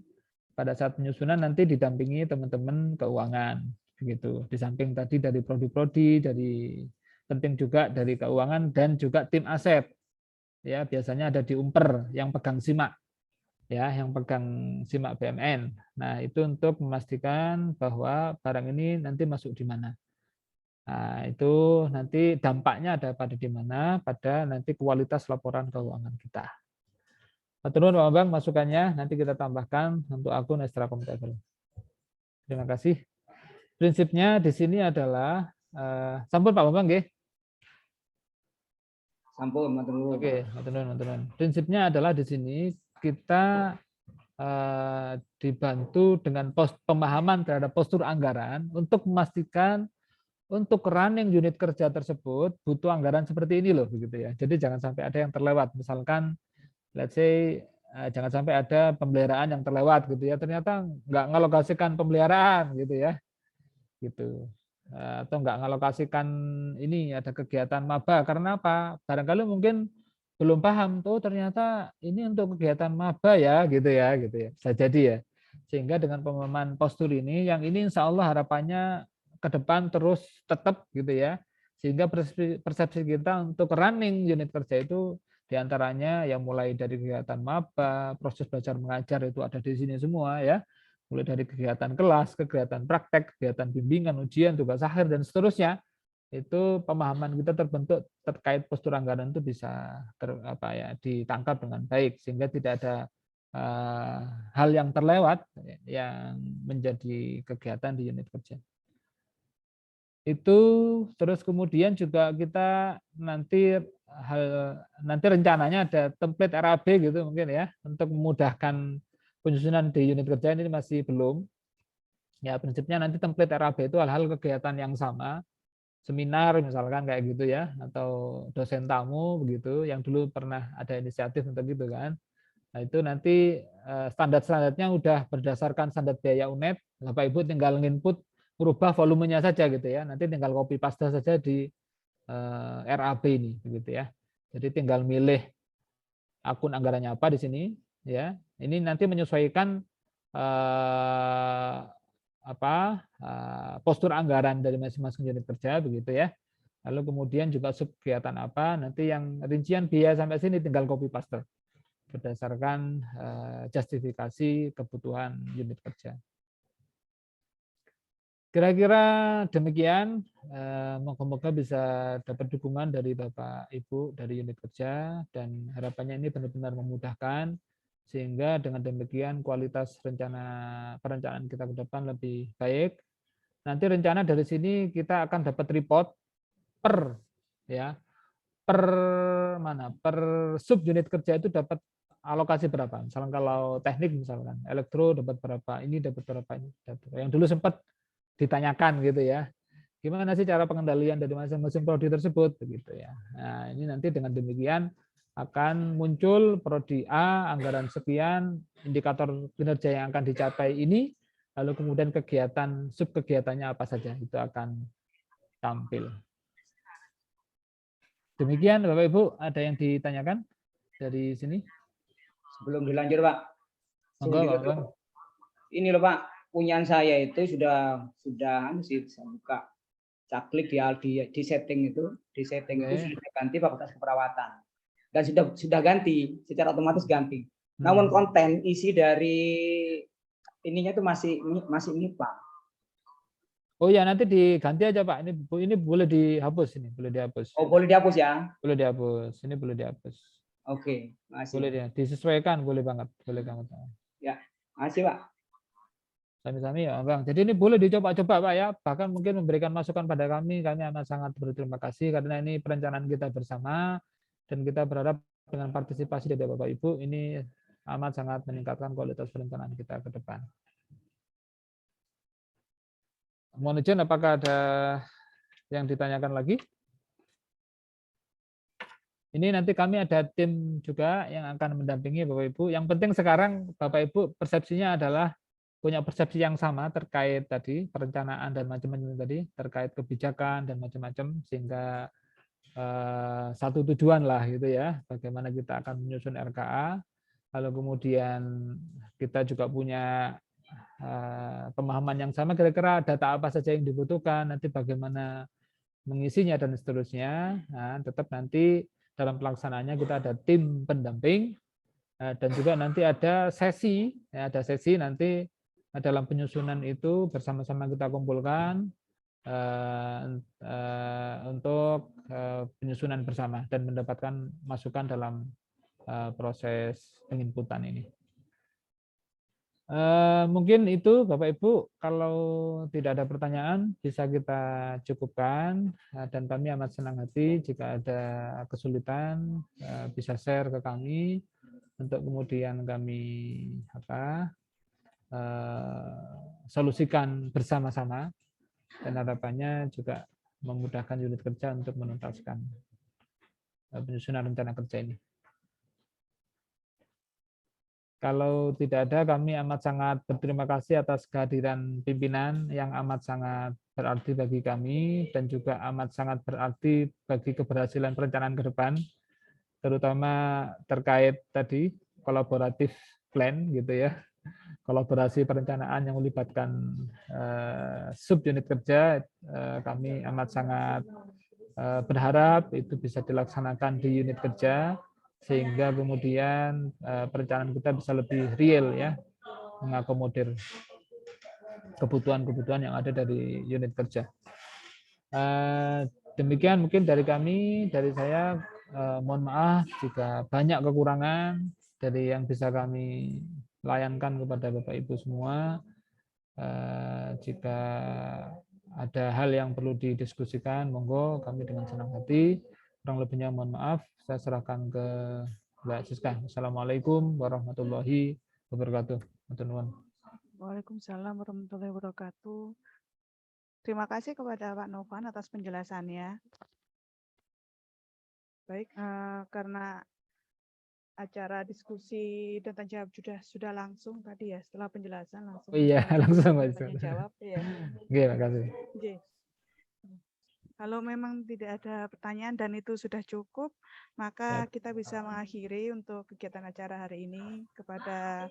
pada saat penyusunan nanti didampingi teman-teman keuangan, begitu. Di samping tadi dari prodi-prodi, dari penting juga dari keuangan dan juga tim aset. Ya, biasanya ada di Umper yang pegang SIMAK. Ya, yang pegang SIMAK BMN. Nah, itu untuk memastikan bahwa barang ini nanti masuk di mana. Nah, itu nanti dampaknya ada pada di mana, pada nanti kualitas laporan keuangan kita. Turun Pak Bambang masukannya, nanti kita tambahkan untuk akun extra comptable. Terima kasih. Prinsipnya di sini adalah Sampun Pak Bambang nggih. Sampun, matur nuwun. Oke, matur nuwun. Prinsipnya adalah di sini kita dibantu dengan pemahaman terhadap postur anggaran untuk memastikan untuk running unit kerja tersebut butuh anggaran seperti ini loh, begitu ya. Jadi jangan sampai ada yang terlewat. Misalkan, let's say, jangan sampai ada pemeliharaan yang terlewat, gitu ya. Ternyata nggak ngalokasikan pemeliharaan, gitu ya, gitu. Atau nggak ngalokasikan ini ada kegiatan maba karena apa? Barangkali mungkin belum paham tuh ternyata ini untuk kegiatan maba ya, gitu ya, gitu ya. Bisa jadi ya. Sehingga dengan pemahaman postur ini, yang ini insya Allah harapannya ke depan terus tetap gitu ya, sehingga persepsi kita untuk running unit kerja itu diantaranya yang mulai dari kegiatan maba, proses belajar mengajar itu ada di sini semua ya, mulai dari kegiatan kelas, kegiatan praktek, kegiatan bimbingan, ujian, tugas akhir dan seterusnya, itu pemahaman kita terbentuk terkait postur anggaran itu bisa ditangkap dengan baik sehingga tidak ada hal yang terlewat yang menjadi kegiatan di unit kerja. Itu terus kemudian juga kita nanti rencananya ada template RAB gitu mungkin ya untuk memudahkan penyusunan di unit kerja ini masih belum. Ya prinsipnya nanti template RAB itu hal-hal kegiatan yang sama, seminar misalkan kayak gitu ya, atau dosen tamu begitu yang dulu pernah ada inisiatif untuk gitu kan. Nah itu nanti standar-standarnya udah berdasarkan standar biaya UNED, Bapak Ibu tinggal nginput merubah volumenya saja gitu ya. Nanti tinggal copy paste saja di RAB ini begitu ya. Jadi tinggal milih akun anggarannya apa di sini ya. Ini nanti menyesuaikan postur anggaran dari masing-masing unit kerja begitu ya. Lalu kemudian juga sub kegiatan apa, nanti yang rincian biaya sampai sini tinggal copy paste berdasarkan justifikasi kebutuhan unit kerja. Kira-kira demikian, moga-moga bisa dapat dukungan dari Bapak Ibu dari unit kerja dan harapannya ini benar-benar memudahkan sehingga dengan demikian kualitas perencanaan kita ke depan lebih baik. Nanti rencana dari sini kita akan dapat report per sub unit kerja itu dapat alokasi berapa. Misalkan kalau teknik misalkan elektro dapat berapa, ini dapat berapa, ini dapat berapa. Yang dulu sempat ditanyakan gitu ya. Gimana sih cara pengendalian dari masing-masing prodi tersebut begitu ya. Nah, ini nanti dengan demikian akan muncul prodi A anggaran sekian, indikator kinerja yang akan dicapai ini, lalu kemudian kegiatan sub kegiatannya apa saja itu akan tampil. Demikian Bapak Ibu, ada yang ditanyakan dari sini? Sebelum dilanjut Pak, Monggo, Pak. Ini loh Pak, punyaan saya itu sudah saya buka caklik di setting itu, itu sudah ganti fakultas keperawatan dan sudah ganti secara otomatis ganti. Namun konten isi dari ininya itu masih MIPA. Oh ya nanti diganti aja Pak. Ini boleh dihapus ini, boleh dihapus. Oh boleh dihapus ya? Boleh dihapus. Ini boleh dihapus. Oke, makasih. Boleh ya, disesuaikan, boleh banget, Ya, makasih Pak. Sami-sami ya Bang. Jadi ini boleh dicoba-coba Pak ya, bahkan mungkin memberikan masukan pada kami amat sangat berterima kasih karena ini perencanaan kita bersama dan kita berharap dengan partisipasi dari Bapak Ibu ini amat sangat meningkatkan kualitas perencanaan kita ke depan. Mohon izin, apakah ada yang ditanyakan lagi? Ini nanti kami ada tim juga yang akan mendampingi Bapak Ibu. Yang penting sekarang Bapak Ibu persepsinya adalah punya persepsi yang sama terkait tadi perencanaan dan macam-macam tadi, terkait kebijakan dan macam-macam sehingga satu tujuan lah gitu ya, bagaimana kita akan menyusun RKA. Lalu kemudian kita juga punya pemahaman yang sama kira-kira data apa saja yang dibutuhkan, nanti bagaimana mengisinya dan seterusnya. Nah, tetap nanti dalam pelaksanaannya kita ada tim pendamping dan juga nanti ada sesi, ya, ada sesi nanti dalam penyusunan itu bersama-sama kita kumpulkan untuk penyusunan bersama dan mendapatkan masukan dalam proses penginputan ini. Mungkin itu Bapak Ibu, kalau tidak ada pertanyaan bisa kita cukupkan. Dan kami amat senang hati jika ada kesulitan bisa share ke kami untuk kemudian kami solusikan bersama-sama, dan harapannya juga memudahkan unit kerja untuk menuntaskan penyusunan rencana kerja ini. Kalau tidak ada, kami amat sangat berterima kasih atas kehadiran pimpinan yang amat sangat berarti bagi kami dan juga amat sangat berarti bagi keberhasilan perencanaan ke depan, terutama terkait tadi kolaboratif plan gitu ya, kolaborasi perencanaan yang melibatkan subunit kerja. Kami amat sangat berharap itu bisa dilaksanakan di unit kerja, sehingga kemudian perencanaan kita bisa lebih real ya, mengakomodir kebutuhan-kebutuhan yang ada dari unit kerja. Demikian mungkin dari kami, dari saya. Mohon maaf jika banyak kekurangan dari yang bisa kami layankan kepada Bapak Ibu semua. Jika ada hal yang perlu didiskusikan, monggo, kami dengan senang hati. Kurang lebihnya mohon maaf, saya serahkan ke Mbak Siska. Assalamualaikum warahmatullahi wabarakatuh. Waalaikumsalam warahmatullahi wabarakatuh. Terima kasih kepada Pak Novan atas penjelasannya. Baik, karena acara diskusi dan tanya jawab sudah langsung tadi ya, setelah penjelasan langsung. Oh iya, langsung Mas. Tanya jawab ya. Oke, makasih. Oke. Kalau memang tidak ada pertanyaan dan itu sudah cukup, maka kita bisa mengakhiri untuk kegiatan acara hari ini. Kepada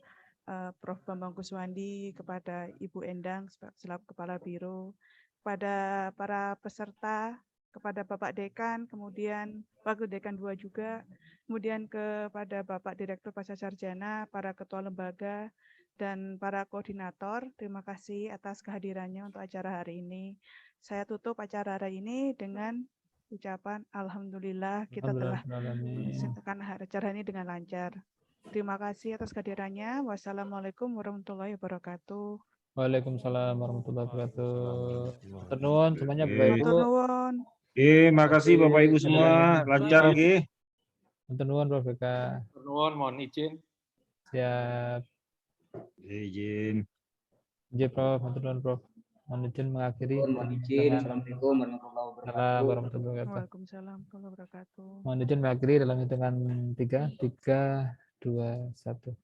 Prof. Bambang Kuswandi, kepada Ibu Endang selaku Kepala Biro, kepada para peserta, kepada Bapak Dekan, kemudian Wakil Dekan 2 juga, kemudian kepada Bapak Direktur Pasca Sarjana, para Ketua Lembaga, dan para koordinator. Terima kasih atas kehadirannya untuk acara hari ini. Saya tutup acara hari ini dengan ucapan Alhamdulillah kita telah menyelesaikan acara ini dengan lancar. Terima kasih atas kehadirannya. Wassalamualaikum warahmatullahi wabarakatuh. Waalaikumsalam warahmatullahi wabarakatuh. Ternuwun semuanya Bapak Ibu. Ternuwun. Makasih Bapak Ibu semua, lancar nggih. Ternuwun Prof. BK. Ternuwun, mohon izin. Siap. Izin. Izin Prof, ternuwun Prof. Mohon izin mengakhiri. Mohon izin. Assalamualaikum warahmatullahi wabarakatuh. Warahmatullahi wabarakatuh. Waalaikumsalam warahmatullahi wabarakatuh. Mohon izin mengakhiri dalam hitungan 3, 2, 1.